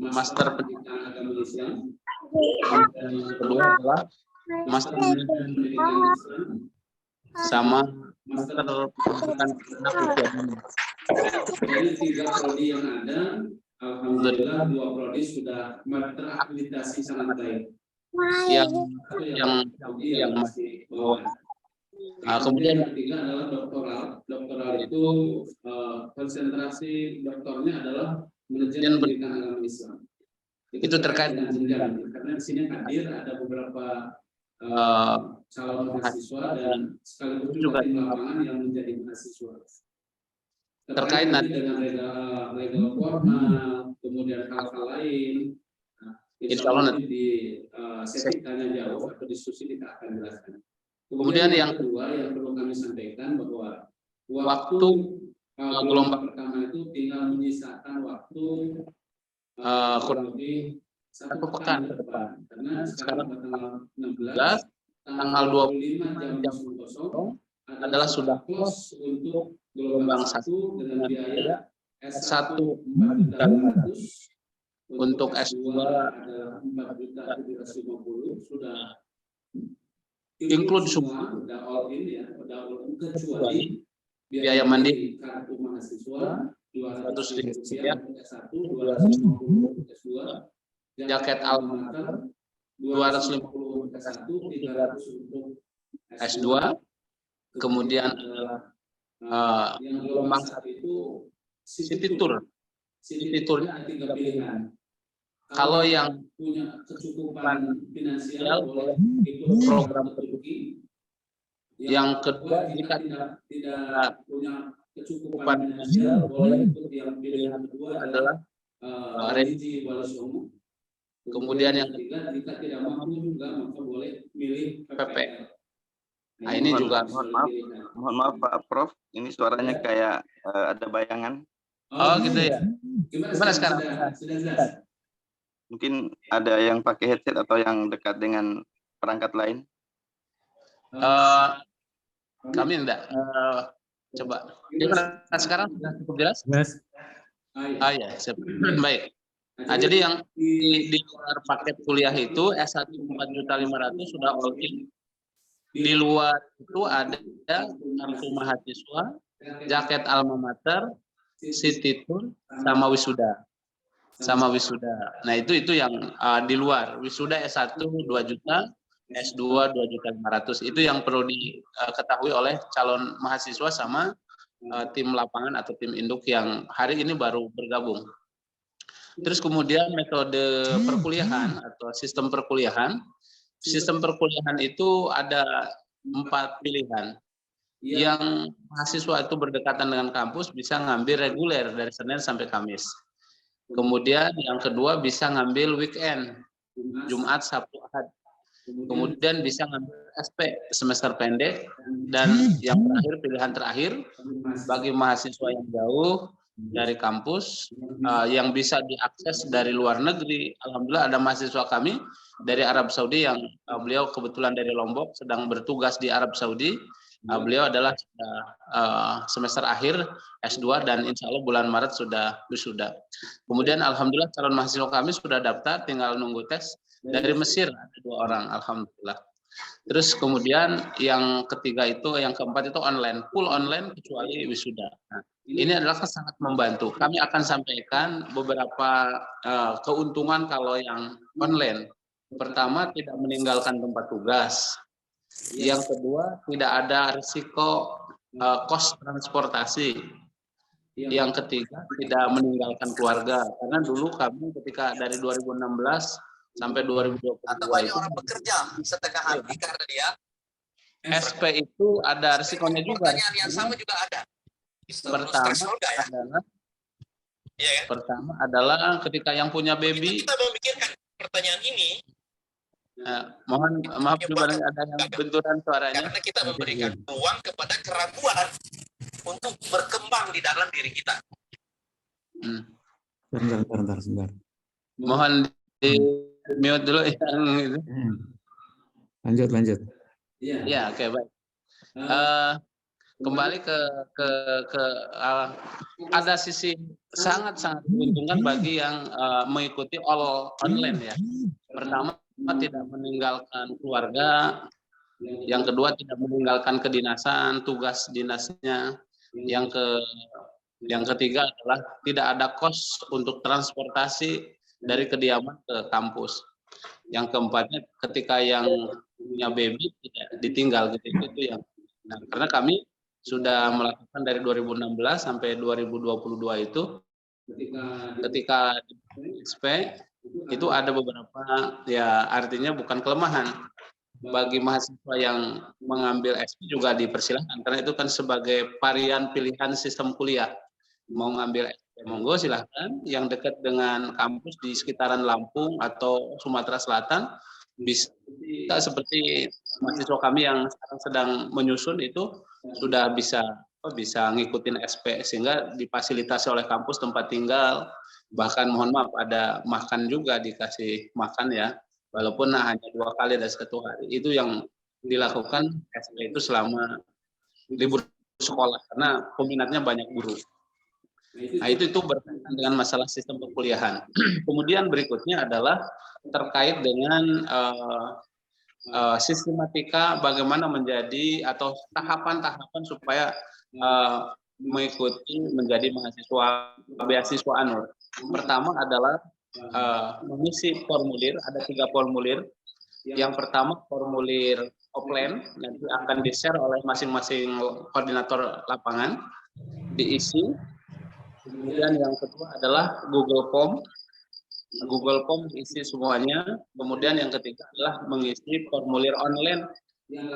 Master Pendidikan Agama Islam. Dan yang kedua adalah Master Pendidikan Islam sama Master Pendidikan Anak Usia Dini. Dari 3 prodi yang ada, alhamdulillah 2 prodi sudah terakreditasi sangat baik. Yang masih bawah. Kemudian yang ketiga adalah doktoral. Doktoral itu konsentrasi doktornya adalah manajemen pendidikan agama Islam. Itu terkait dengan jenjang, karena di sini hadir ada beberapa calon mahasiswa dan sekaligus juga tim lapangan yang menjadi mahasiswa. Terkait nanti dengan legal formal, kemudian hal-hal lain. Insya Allah nanti di sesi tanya jawab atau diskusi kita akan jelaskan. Kemudian yang kedua yang perlu kami sampaikan bahwa waktu gelombang pertama itu tinggal menyisakan waktu kurang lebih 1 pekan ke depan. Karena sekarang tanggal 16, tanggal 25 jam 00 adalah sudah close untuk gelombang 1 dengan biaya S1 4.500. Untuk S2 ada 4.750 sudah include semua, sudah all in ya, sudah all in kecuali biaya mandiri kartu mahasiswa 200.000 rupiah untuk S1, 250 untuk S2, jaket alma mater 250 untuk S1, 300 untuk S2. Kemudian yang gelombang 1 itu city tour. City tournya ada 3 pilihan. Kalau yang punya kecukupan finansial boleh ikut program ke Turki. Yang kedua jika tidak punya kecukupan finansial boleh ikut yang pilihan kedua adalah religi Wali Songo. Kemudian yang ketiga jika tidak mampu juga maka boleh milih PPL. Nah ini juga mohon maaf Pak Prof, ini suaranya kayak ada bayangan. Oh gitu ya. Gimana sekarang? Sudah jelas. Mungkin ada yang pakai headset atau yang dekat dengan perangkat lain? Kami enggak. Coba. Gimana sekarang? Sudah cukup jelas? Yes. Ya, baik. Nah, jadi yang di luar paket kuliah itu S1 4.500.000 sudah all in. Di luar itu ada kartu mahasiswa, jaket alma mater, city tour, sama wisuda. Nah itu yang di luar. Wisuda S1 2 juta, S2 2.500.000. Itu yang perlu diketahui oleh calon mahasiswa sama tim lapangan atau tim induk yang hari ini baru bergabung. Terus kemudian metode perkuliahan atau sistem perkuliahan. Sistem perkuliahan itu ada 4 pilihan. Yang mahasiswa itu berdekatan dengan kampus bisa ngambil reguler dari Senin sampai Kamis. Kemudian yang kedua bisa ngambil weekend, Jumat, Sabtu, Ahad. Kemudian bisa ngambil SP, semester pendek. Dan yang terakhir, pilihan terakhir, bagi mahasiswa yang jauh dari kampus, yang bisa diakses dari luar negeri. Alhamdulillah ada mahasiswa kami dari Arab Saudi yang beliau kebetulan dari Lombok, sedang bertugas di Arab Saudi. Beliau adalah semester akhir S2 dan insya Allah bulan Maret sudah wisuda. Kemudian alhamdulillah calon mahasiswa kami sudah daftar, tinggal nunggu tes. Dari Mesir ada 2 orang, alhamdulillah. Terus kemudian yang ketiga itu, yang keempat itu online, full online kecuali wisuda. Nah, ini adalah sangat membantu. Kami akan sampaikan beberapa keuntungan kalau yang online. Pertama, tidak meninggalkan tempat tugas. Yang kedua, tidak ada risiko kos transportasi. Yang ketiga, tidak meninggalkan keluarga. Karena dulu kami ketika dari 2016 sampai 2022 atau banyak itu, orang bekerja setengah hati karena dia SP itu ada risikonya juga. Pertanyaan yang sama juga ada. Pertama adalah ketika yang punya baby. Kita memikirkan pertanyaan ini. Maaf juga ada yang benturan suaranya. Karena kita memberikan ruang kepada keraguan untuk berkembang di dalam diri kita. Sebentar. Mohon di mute dulu yang itu. Lanjut. Ya, oke, baik. kembali ke ada sisi sangat menguntungkan bagi yang mengikuti all online ya. Pertama, tidak meninggalkan keluarga, yang kedua tidak meninggalkan kedinasan, tugas dinasnya, yang ketiga adalah tidak ada kos untuk transportasi dari kediaman ke kampus. Yang keempatnya, ketika yang punya baby tidak ditinggal gitu, itu yang. Nah, karena kami sudah melakukan dari 2016 sampai 2022 itu, ketika di XP itu ada beberapa, ya artinya bukan kelemahan. Bagi mahasiswa yang mengambil SP juga dipersilahkan, karena itu kan sebagai varian pilihan sistem kuliah. Mau ngambil SP, monggo silahkan. Yang dekat dengan kampus di sekitaran Lampung atau Sumatera Selatan, bisa seperti mahasiswa kami yang sekarang sedang menyusun itu sudah bisa ngikutin SP, sehingga difasilitasi oleh kampus tempat tinggal, bahkan mohon maaf ada makan juga, dikasih makan ya, walaupun hanya 2 kali dalam 1 hari. Itu yang dilakukan SP itu selama libur sekolah, karena peminatnya banyak guru. Nah, itu berkaitan dengan masalah sistem perkuliahan. Kemudian berikutnya adalah terkait dengan sistematika bagaimana menjadi atau tahapan-tahapan supaya mengikuti menjadi mahasiswa beasiswa ANUR. Pertama adalah mengisi formulir, ada 3 formulir. Yang pertama formulir offline, nanti akan di-share oleh masing-masing koordinator lapangan, diisi. Kemudian yang kedua adalah Google Form diisi semuanya. Kemudian yang ketiga adalah mengisi formulir online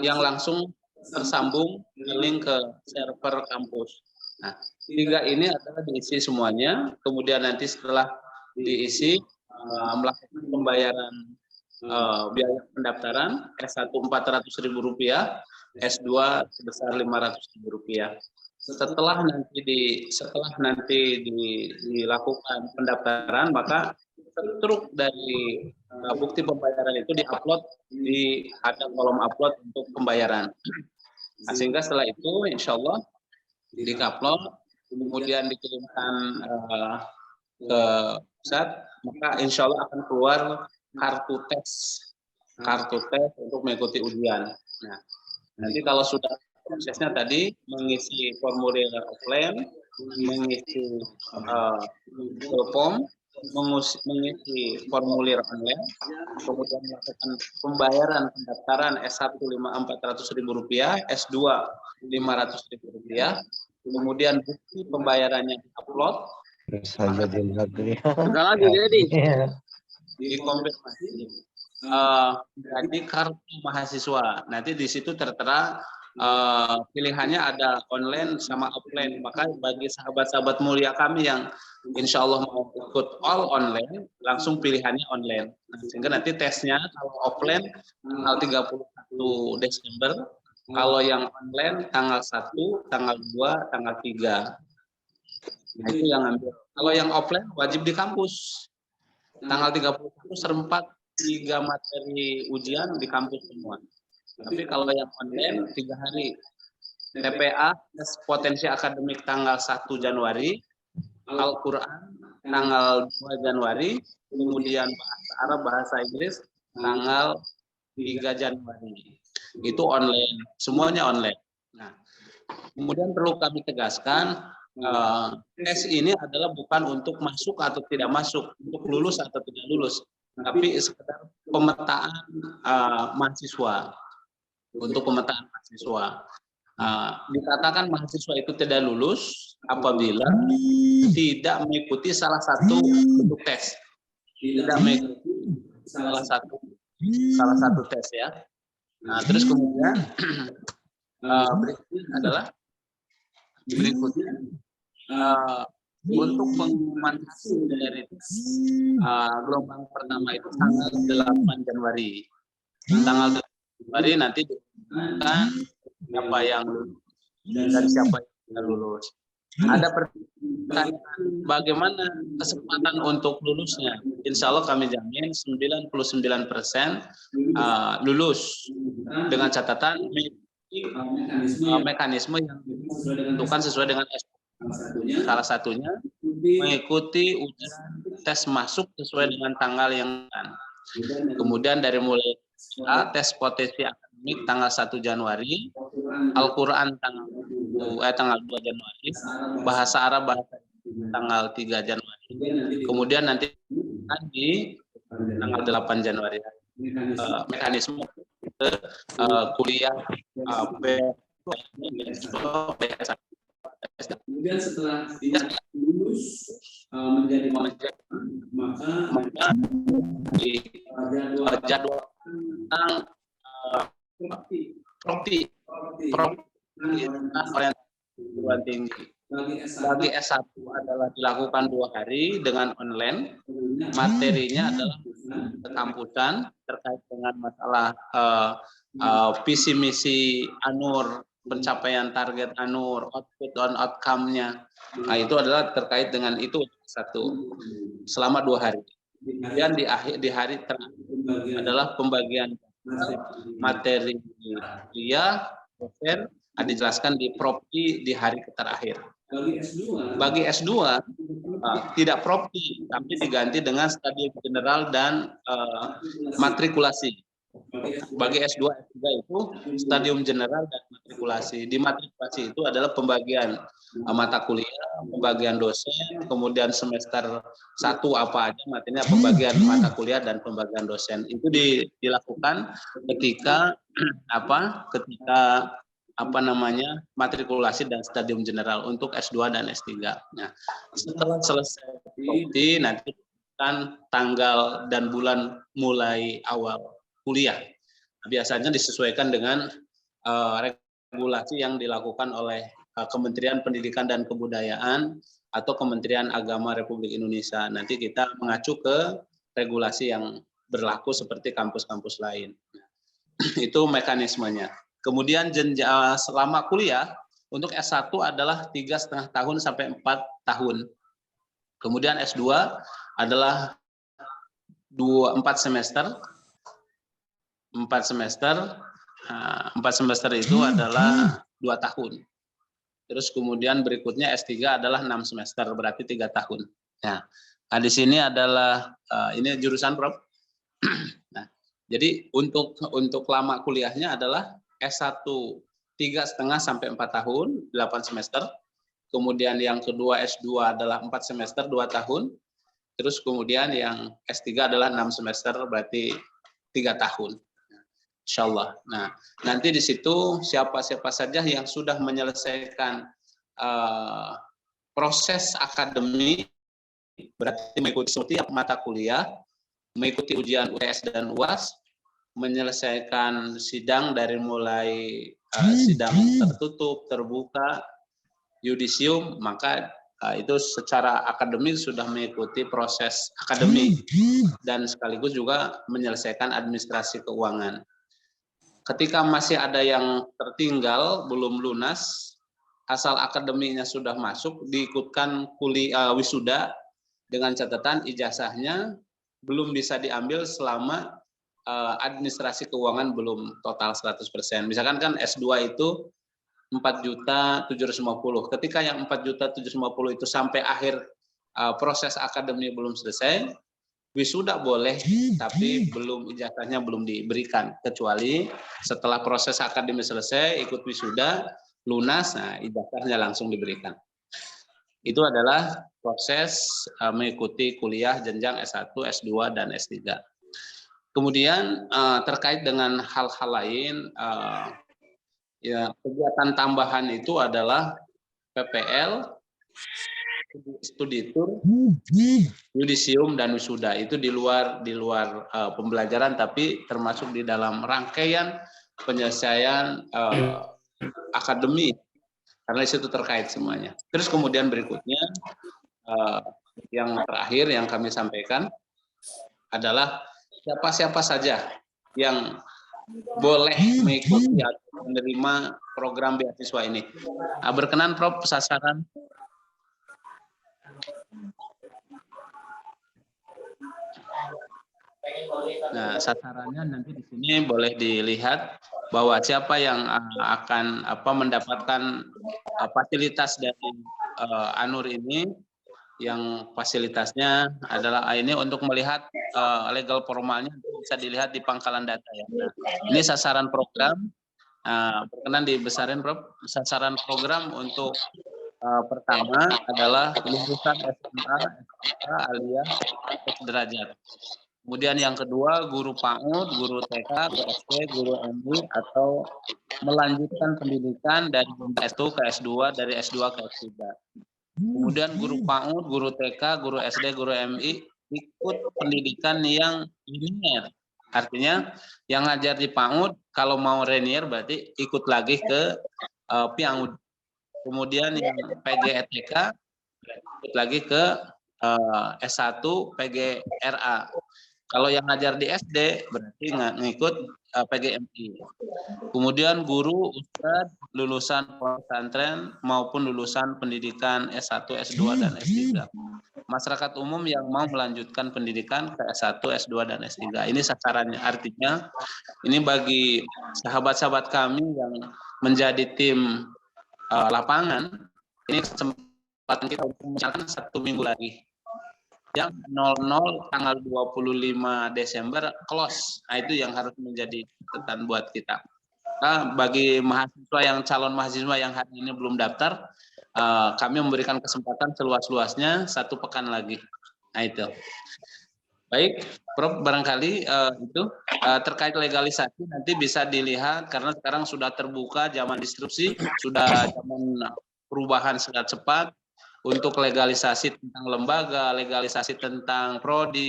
yang langsung tersambung link ke server kampus. Nah, 3 ini adalah diisi semuanya. Kemudian nanti setelah diisi, melakukan pembayaran biaya pendaftaran, S1 Rp400.000, S2 sebesar Rp500.000. Setelah nanti dilakukan pendaftaran, maka truk dari bukti pembayaran itu diupload, ada kolom upload untuk pembayaran. Nah, sehingga setelah itu insya Allah di-upload, kemudian dikirimkan ke pusat, maka insya Allah akan keluar kartu tes untuk mengikuti ujian. Nah, nanti kalau sudah prosesnya tadi mengisi formulir offline, mengisi Google Form, mengisi formulir online, kemudian melakukan pembayaran pendaftaran S1 Rp400.000, S2 Rp500.000, kemudian bukti pembayarannya diupload, dikonfirmasi jadi kartu mahasiswa. Nanti di situ tertera pilihannya ada online sama offline. Maka bagi sahabat-sahabat mulia kami yang insya Allah mau ikut all online, langsung pilihannya online. Nah, sehingga nanti tesnya kalau offline tanggal 31 Desember, kalau yang online tanggal 1, tanggal 2, tanggal 3. Nah, itu yang ambil. Kalau yang offline wajib di kampus. Tanggal 31 serempak 3 materi ujian di kampus semua. Tapi kalau yang online 3 hari. TPA, potensi akademik tanggal 1 Januari, Al-Quran tanggal 2 Januari, kemudian bahasa Arab, bahasa Inggris tanggal 3 Januari. Itu online, semuanya online. Nah, kemudian perlu kami tegaskan, tes ini adalah bukan untuk masuk atau tidak masuk, untuk lulus atau tidak lulus, tapi sekedar pemetaan mahasiswa. Untuk pemetaan mahasiswa, dikatakan mahasiswa itu tidak lulus apabila tidak mengikuti salah satu bentuk tes, tidak mengikuti salah satu tes ya. Nah, terus kemudian berikutnya untuk pengumuman hasil dari gelombang pertama itu tanggal 8 Januari. Tanggal 8 Januari nanti diumumkan siapa yang lulus dan siapa yang tidak lulus. Ada pertanyaan, bagaimana kesempatan untuk lulusnya? Insya Allah kami jamin 99% lulus, dengan catatan mekanisme yang ditentukan sesuai dengan salah satunya mengikuti ujian tes masuk sesuai dengan tanggal yang kemudian dari mulai tes potensi akademik tanggal 1 Januari, Al-Quran tanggal 2 Januari, bahasa Arab tanggal 3 Januari, kemudian nanti di tanggal 8 Januari mekanisme kuliah kemudian setelah lulus menjadi maka jadwal tentang perguruan tinggi bagi S1 adalah dilakukan 2 hari dengan online. Materinya adalah kekampusan terkait dengan masalah visi misi ANUR, pencapaian target ANUR, output dan outcome-nya. Nah, itu adalah terkait dengan itu satu selama 2 hari. Kemudian di hari terakhir adalah pembagian materi kuliah dosen dijelaskan di Propti di hari terakhir. Bagi S2 tidak Propti tapi diganti dengan stadium general dan matrikulasi. Bagi S2 S3 itu stadium general dan matrikulasi. Di matrikulasi itu adalah pembagian mata kuliah, pembagian dosen, kemudian semester 1 apa aja materinya, pembagian mata kuliah dan pembagian dosen. Itu dilakukan ketika matrikulasi dan stadium general untuk S2 dan S3. Nah, setelah selesai nanti kan tanggal dan bulan mulai awal kuliah. Biasanya disesuaikan dengan regulasi yang dilakukan oleh Kementerian Pendidikan dan Kebudayaan atau Kementerian Agama Republik Indonesia. Nanti kita mengacu ke regulasi yang berlaku seperti kampus-kampus lain. Itu mekanismenya. Kemudian jenjang selama kuliah untuk S1 adalah 3,5 tahun sampai 4 tahun. Kemudian S2 adalah 4 semester. 4 semester itu adalah 2 tahun. Terus kemudian berikutnya S3 adalah 6 semester, berarti 3 tahun. Nah, di sini adalah ini jurusan Prof. Nah, jadi untuk lama kuliahnya adalah S1 3,5 sampai 4 tahun, 8 semester. Kemudian yang kedua S2 adalah 4 semester, 2 tahun. Terus kemudian yang S3 adalah 6 semester, berarti 3 tahun. Insya Allah. Nah, nanti di situ siapa-siapa saja yang sudah menyelesaikan proses akademik, berarti mengikuti setiap mata kuliah, mengikuti ujian UTS dan UAS, menyelesaikan sidang dari mulai sidang tertutup, terbuka, yudisium, maka itu secara akademik sudah mengikuti proses akademik dan sekaligus juga menyelesaikan administrasi keuangan. Ketika masih ada yang tertinggal, belum lunas, asal akademiknya sudah masuk, diikutkan wisuda dengan catatan ijazahnya belum bisa diambil selama administrasi keuangan belum total 100%. Misalkan kan S2 itu 4.750.000. Ketika yang 4.750.000 itu sampai akhir proses akademik belum selesai, wisuda boleh, tapi ijazahnya belum diberikan, kecuali setelah proses akademik selesai, ikut wisuda, lunas, nah ijazahnya langsung diberikan. Itu adalah proses mengikuti kuliah jenjang S1, S2, dan S3. Kemudian terkait dengan hal-hal lain, ya kegiatan tambahan itu adalah PPL, studi tour, yudisium, dan wisuda. Itu di luar pembelajaran, tapi termasuk di dalam rangkaian penyelesaian akademik, karena itu terkait semuanya. Terus kemudian berikutnya yang terakhir yang kami sampaikan adalah siapa-siapa saja yang boleh mengikuti atau menerima program beasiswa ini. Berkenan Prof, sasaran. Nah, sasarannya nanti di sini boleh dilihat bahwa siapa yang akan mendapatkan fasilitas dari ANUR ini, yang fasilitasnya adalah ini untuk melihat legal formalnya bisa dilihat di pangkalan data ya. Nah, ini sasaran program, berkenan dibesarin Prof. Sasaran program untuk pertama adalah lulusan SMA, SMK alias derajat. Kemudian yang kedua guru PAUD, guru TK, guru SD, guru MI atau melanjutkan pendidikan dari S1 ke S2, dari S2 ke S3. Kemudian guru PAUD, guru TK, guru SD, guru MI ikut pendidikan yang linear. Artinya yang ngajar di PAUD kalau mau linear berarti ikut lagi ke PAUD. Kemudian yang PGETK ikut lagi ke S1 PGRA. Kalau yang ngajar di SD berarti ngikut PGMI. Kemudian guru, ustadz, lulusan pesantren maupun lulusan pendidikan S1, S2, dan S3. Masyarakat umum yang mau melanjutkan pendidikan ke S1, S2, dan S3. Ini sasarannya. Artinya ini bagi sahabat-sahabat kami yang menjadi tim lapangan, ini kesempatan kita untuk menjalankan 1 minggu lagi. Jam 00 tanggal 25 Desember close. Nah, itu yang harus menjadi catatan buat kita. Nah, bagi mahasiswa yang calon mahasiswa yang hari ini belum daftar, kami memberikan kesempatan seluas-luasnya 1 pekan lagi. Nah, itu. Baik, Prof, barangkali itu terkait legalisasi nanti bisa dilihat karena sekarang sudah terbuka zaman disrupsi, sudah zaman perubahan sangat cepat. Untuk legalisasi tentang lembaga, legalisasi tentang prodi,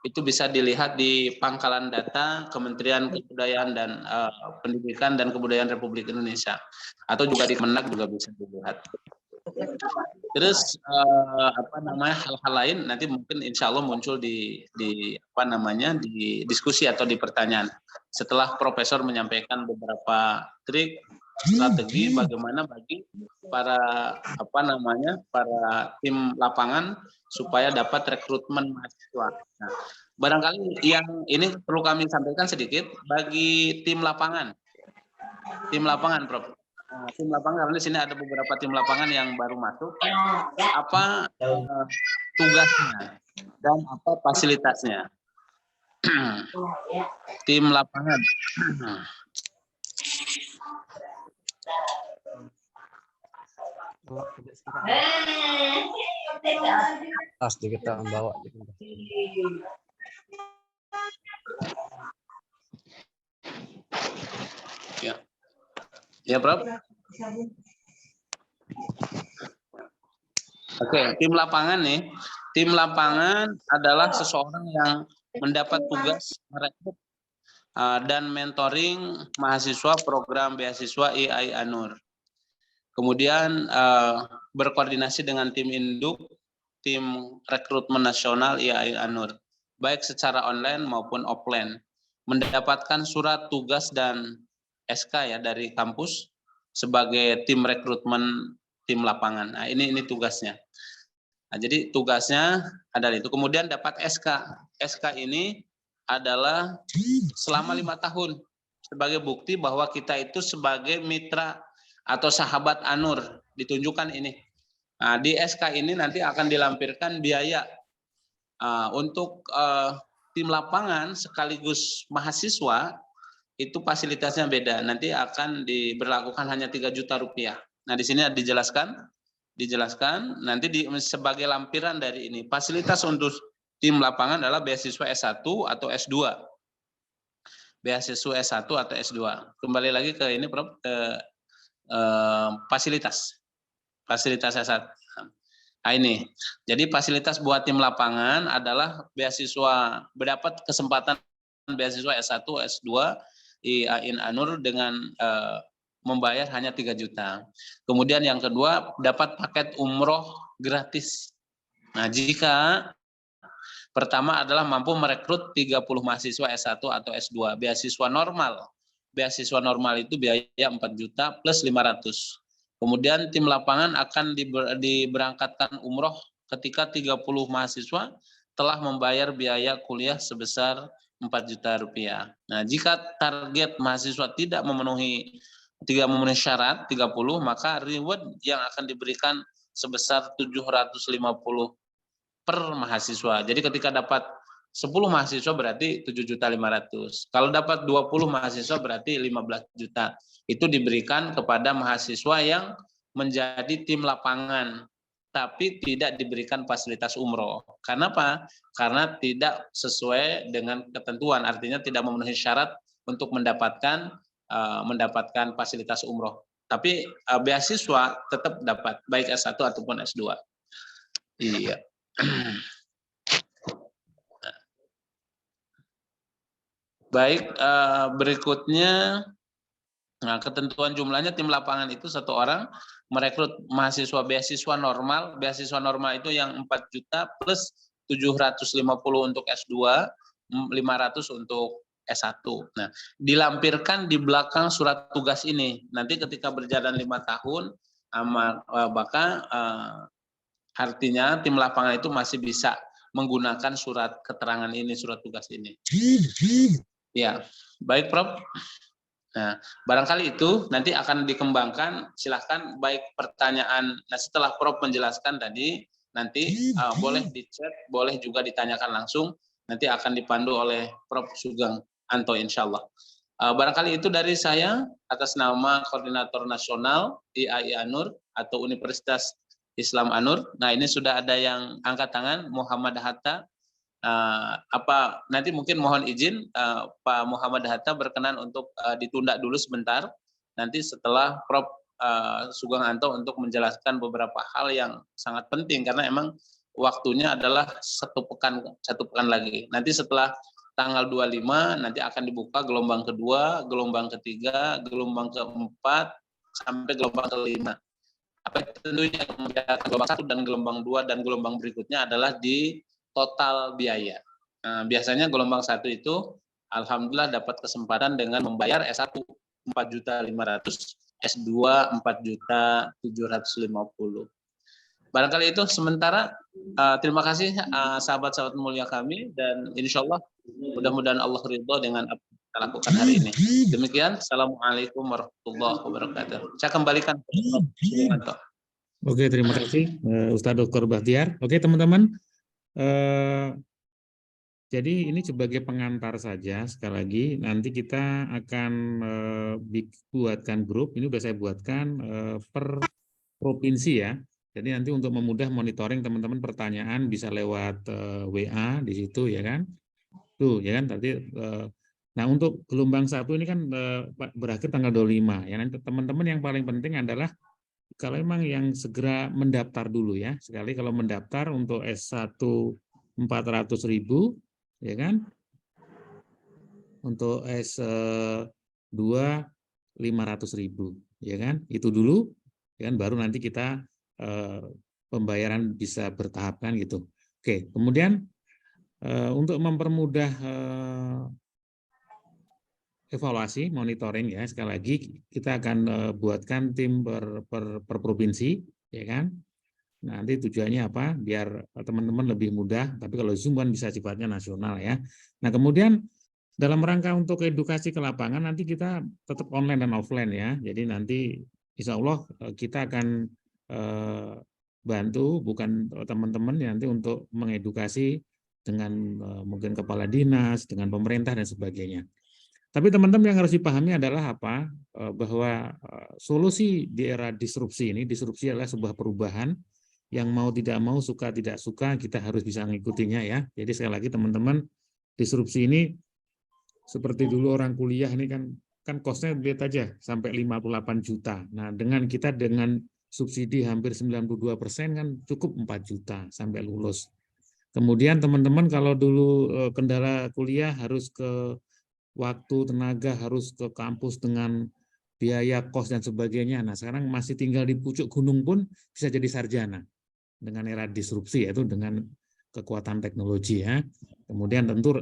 itu bisa dilihat di pangkalan data Kementerian Kebudayaan dan Pendidikan dan Kebudayaan Republik Indonesia, atau juga di Kemenak juga bisa dilihat. Terus hal-hal lain nanti mungkin insya Allah muncul di diskusi atau di pertanyaan setelah Profesor menyampaikan beberapa trik strategi bagaimana bagi para para tim lapangan supaya dapat rekrutmen mahasiswa. Nah, barangkali yang ini perlu kami sampaikan sedikit bagi tim lapangan, Prof. Nah, tim lapangan karena di sini ada beberapa tim lapangan yang baru masuk. Apa tugasnya dan apa fasilitasnya? Tim lapangan. Pasti kita membawa. Ya, ya, Prof. Oke, tim lapangan nih. Tim lapangan adalah seseorang yang mendapat tugas merekrut dan mentoring mahasiswa program beasiswa IAI ANUR. Kemudian berkoordinasi dengan tim induk, tim rekrutmen nasional IAI ANUR, baik secara online maupun offline, mendapatkan surat tugas dan SK ya dari kampus sebagai tim rekrutmen tim lapangan. Nah, ini tugasnya. Nah, jadi tugasnya adalah itu. Kemudian dapat SK. SK ini adalah selama 5 tahun sebagai bukti bahwa kita itu sebagai mitra atau sahabat ANUR, ditunjukkan ini. Nah, di SK ini nanti akan dilampirkan biaya untuk tim lapangan sekaligus mahasiswa, itu fasilitasnya beda. Nanti akan diberlakukan hanya 3 juta rupiah. Nah, di sini dijelaskan nanti sebagai lampiran dari ini. Fasilitas untuk tim lapangan adalah beasiswa S1 atau S2. Beasiswa S1 atau S2. Kembali lagi ke ini, Prof, ke fasilitas S1. Nah, ini. Jadi fasilitas buat tim lapangan adalah beasiswa, mendapat kesempatan beasiswa S1, S2 IAI ANUR dengan membayar hanya 3 juta. Kemudian yang kedua, dapat paket umroh gratis. Nah, jika pertama adalah mampu merekrut 30 mahasiswa S1 atau S2, beasiswa normal. Beasiswa normal itu biaya 4 juta plus 500. Kemudian tim lapangan akan diberangkatkan umroh ketika 30 mahasiswa telah membayar biaya kuliah sebesar 4 juta rupiah. Nah, jika target mahasiswa tidak memenuhi syarat 30, maka reward yang akan diberikan sebesar 750 per mahasiswa. Jadi ketika dapat 10 mahasiswa berarti 7.500.000. Kalau dapat 20 mahasiswa berarti 15 juta. Itu diberikan kepada mahasiswa yang menjadi tim lapangan, tapi tidak diberikan fasilitas umroh. Karena apa? Karena tidak sesuai dengan ketentuan, artinya tidak memenuhi syarat untuk mendapatkan fasilitas umroh. Tapi beasiswa tetap dapat, baik S1 ataupun S2. Iya. Baik, berikutnya, nah, ketentuan jumlahnya tim lapangan itu 1 orang merekrut mahasiswa beasiswa normal. Beasiswa normal itu yang 4 juta plus 750 untuk S2, 500 untuk S1. Nah, dilampirkan di belakang surat tugas ini. Nanti ketika berjalan 5 tahun, maka artinya tim lapangan itu masih bisa menggunakan surat keterangan ini, surat tugas ini. Ya, baik Prof. Nah, barangkali itu nanti akan dikembangkan. Silahkan baik pertanyaan. Nah, setelah Prof menjelaskan tadi, nanti boleh di chat, boleh juga ditanyakan langsung. Nanti akan dipandu oleh Prof Sugeng Anto, insya Allah. Barangkali itu dari saya atas nama Koordinator Nasional IAI Anur atau Universitas Islam Anur. Nah, ini sudah ada yang angkat tangan, Muhammad Hatta. Nanti mungkin mohon izin Pak Muhammad Hatta berkenan untuk ditunda dulu sebentar. Nanti setelah Prof Sugeng Anto untuk menjelaskan beberapa hal yang sangat penting karena emang waktunya adalah satu pekan lagi. Nanti setelah tanggal 25 nanti akan dibuka gelombang kedua, gelombang ketiga, gelombang keempat sampai gelombang kelima. Tentunya gelombang 1 dan gelombang 2 dan gelombang berikutnya adalah di total biaya. Nah, biasanya gelombang 1 itu alhamdulillah dapat kesempatan dengan membayar S1 4.500.000, S2 4.750.000. Barangkali itu sementara. Terima kasih sahabat-sahabat mulia kami dan insya Allah mudah-mudahan Allah ridho dengan apa yang kita lakukan hari ini. Demikian. Assalamualaikum warahmatullahi wabarakatuh. Saya kembalikan ke Prof. Sugeng Anto. Oke, terima kasih Ustadz Dr. Bahtiar. Oke teman-teman, jadi ini sebagai pengantar saja. Sekali lagi nanti kita akan buatkan grup. Ini sudah saya buatkan per provinsi ya. Jadi nanti untuk memudah monitoring teman-teman pertanyaan bisa lewat WA di situ ya kan. Tuh ya kan tadi. Nah untuk gelombang 1 ini kan berakhir tanggal 25 ya. Nanti teman-teman yang paling penting adalah kalau memang yang segera mendaftar dulu ya. Sekali kalau mendaftar untuk S1 400.000 ya kan. Untuk S2 500.000 ya kan. Itu dulu ya kan baru nanti kita pembayaran bisa bertahap kan gitu. Oke, kemudian untuk mempermudah evaluasi, monitoring ya, sekali lagi kita akan buatkan tim per provinsi, ya kan? Nanti tujuannya apa? Biar teman-teman lebih mudah, tapi kalau Zoom kan bisa sifatnya nasional ya. Nah kemudian dalam rangka untuk edukasi ke lapangan nanti kita tetap online dan offline ya. Jadi nanti insya Allah kita akan bantu bukan teman-teman nanti untuk mengedukasi dengan mungkin kepala dinas, dengan pemerintah dan sebagainya. Tapi teman-teman yang harus dipahami adalah apa? Bahwa solusi di era disrupsi ini, disrupsi adalah sebuah perubahan yang mau tidak mau, suka tidak suka, kita harus bisa mengikutinya ya. Jadi sekali lagi teman-teman, disrupsi ini seperti dulu orang kuliah ini kan kosnya lihat aja sampai 58 juta. Nah dengan kita dengan subsidi hampir 92% kan cukup 4 juta sampai lulus. Kemudian teman-teman kalau dulu kendala kuliah harus ke waktu, tenaga, harus ke kampus dengan biaya kos dan sebagainya. Nah sekarang masih tinggal di pucuk gunung pun bisa jadi sarjana dengan era disrupsi, yaitu dengan kekuatan teknologi ya. Kemudian tentu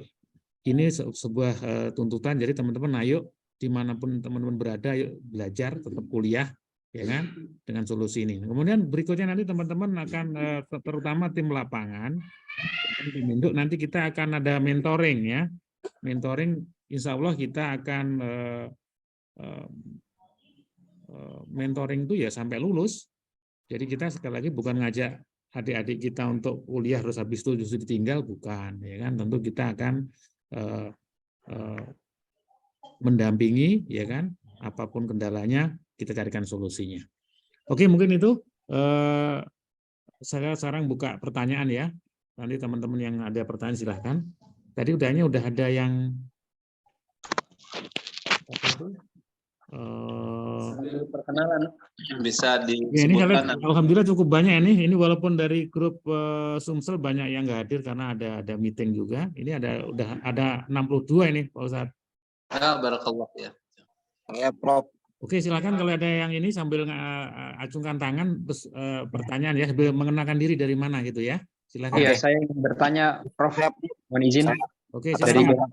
ini sebuah tuntutan, jadi teman-teman ayo dimanapun teman-teman berada, ayo belajar, tetap kuliah, ya kan, dengan solusi ini. Kemudian berikutnya nanti teman-teman akan terutama tim lapangan, tim induk, nanti kita akan ada mentoring ya. mentoring, insya Allah kita akan mentoring itu ya sampai lulus. Jadi kita sekali lagi bukan ngajak adik-adik kita untuk kuliah terus habis itu justru ditinggal, bukan, ya kan? Tentu kita akan mendampingi, ya kan? Apapun kendalanya kita carikan solusinya. Oke, mungkin itu saya sekarang buka pertanyaan ya. Nanti teman-teman yang ada pertanyaan silahkan. Tadi udah ada yang apa itu? Perkenalan bisa Ya, ini disebutkan. alhamdulillah cukup banyak ini. Ini walaupun dari grup Sumsel banyak yang nggak hadir karena ada meeting juga. Ini udah ada 62 ini Pak Ustadz. Ya, barakallah ya. Ya, Prof. Oke, silakan kalau ada yang ini sambil acungkan tangan terus pertanyaan ya, sambil mengenalkan diri dari mana gitu ya. Silakan. Iya, saya ingin bertanya, Prof. Mohon izin. Oke, Dari silakan.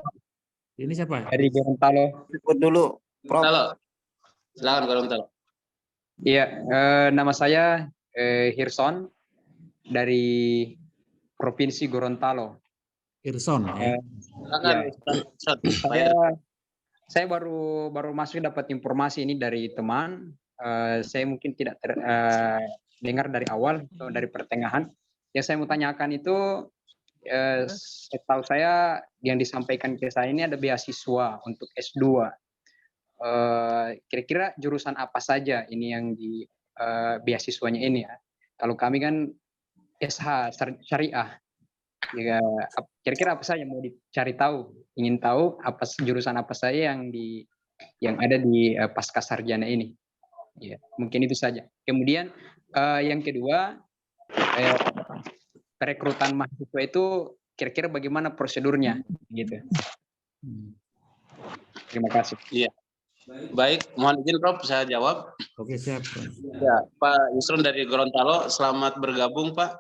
Ini siapa? Dari Gorontalo. Ikut dulu, Prof. Halo. Silakan Gorontalo. Iya, nama saya Hirson dari Provinsi Gorontalo. Irson ya. Silakan. Saya baru masuk dapat informasi ini dari teman. Saya mungkin tidak dengar dari awal atau dari pertengahan. Yang saya mau tanyakan itu, setahu saya yang disampaikan ke saya ini ada beasiswa untuk S2. Kira-kira jurusan apa saja ini yang di beasiswanya ini ya? Kalau kami kan SH syariah. Ya, kira-kira apa saja mau dicari tahu, ingin tahu apa jurusan apa saja yang ada di pasca sarjana ini. Ya, mungkin itu saja. Kemudian yang kedua, perekrutan mahasiswa itu kira-kira bagaimana prosedurnya gitu. Terima kasih. Iya. Baik, mohon izin Prof, saya jawab. Oke, siap. Ya, Pak Yusron dari Gorontalo, selamat bergabung Pak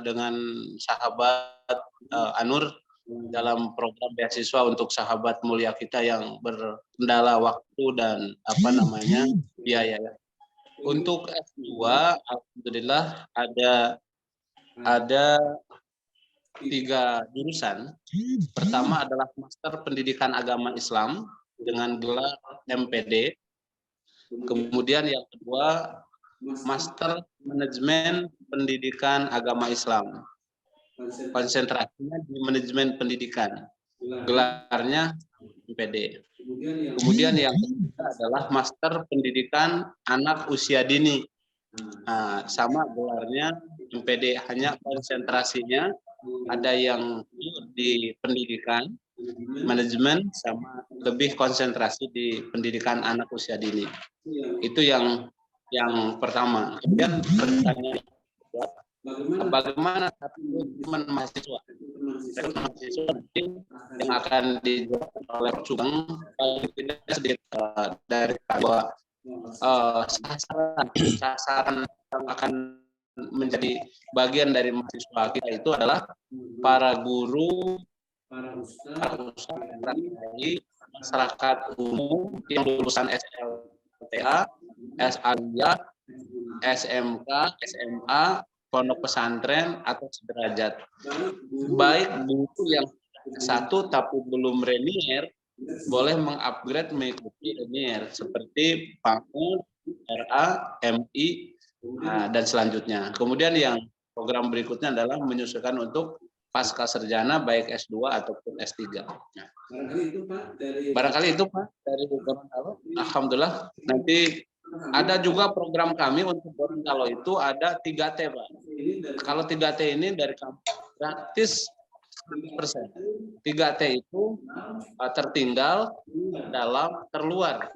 dengan sahabat Anur dalam program beasiswa untuk sahabat mulia kita yang berkendala waktu dan biaya ya. Untuk S2, alhamdulillah ada 3 jurusan. Pertama adalah Master Pendidikan Agama Islam dengan gelar MPD. Kemudian yang kedua Master Manajemen Pendidikan Agama Islam. Konsentrasinya di manajemen pendidikan. Gelarnya MPD. Kemudian yang ketiga adalah Master Pendidikan Anak Usia Dini. Sama gelarnya MPD, hanya konsentrasinya ada yang di pendidikan manajemen sama lebih konsentrasi di pendidikan anak usia dini. Itu yang pertama. Kemudian pertanyaan bagaimana teman mahasiswa yang akan dijawab oleh Sugeng tidak sedikit dari bahwa sasaran yang akan menjadi bagian dari mahasiswa kita itu adalah para guru, para ustaz, masyarakat umum yang lulusan SLTA, SALIA, SMK, SMA, pondok pesantren atau sederajat. Baik guru yang satu tapi belum linear boleh mengupgrade mengikuti linear seperti PAUD, RA, MI, dan selanjutnya. Kemudian yang program berikutnya adalah menyesuaikan untuk pasca sarjana baik S2 ataupun S3. Barangkali itu Pak dari Gorontalo. Alhamdulillah. Nanti ada juga program kami untuk Gorontalo itu ada 3T Pak. Kalau 3T ini dari kampus gratis 100%. 3T itu tertinggal, dalam, terluar.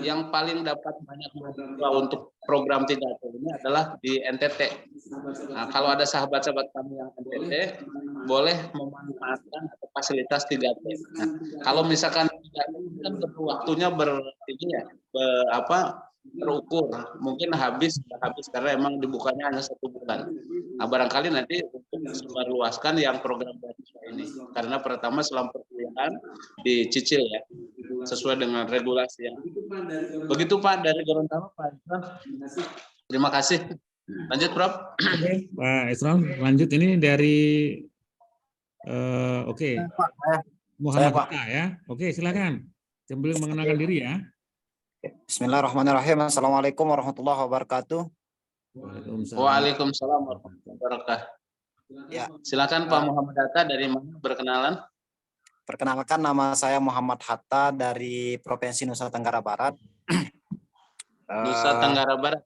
Yang paling dapat banyak mahasiswa untuk program 3T ini adalah di NTT. Nah, kalau ada sahabat-sahabat kami yang NTT, boleh memanfaatkan fasilitas 3T. Nah, kalau misalkan 3T kan waktunya terukur, mungkin habis karena emang dibukanya hanya 1 bulan. Nah, barangkali nanti untuk sebarluaskan yang program beasiswa ini, karena pertama selama perkuliahan dicicil ya, sesuai dengan regulasi yang. Begitu Pak dari Gorontalo Pak. Terima kasih. Lanjut Prof. Oke, Pak Isron, lanjut ini dari Muhammad Pak. Hatta ya. Oke, silakan. Sambil mengenalkan diri ya. Bismillahirrahmanirrahim. Assalamualaikum warahmatullahi wabarakatuh. Waalaikumsalam warahmatullahi wabarakatuh. Ya, Silakan Pak Muhammad Hatta, dari mana berkenalan? perkenalkan nama saya Muhammad Hatta dari Provinsi Nusa Tenggara Barat. Nusa Tenggara Barat.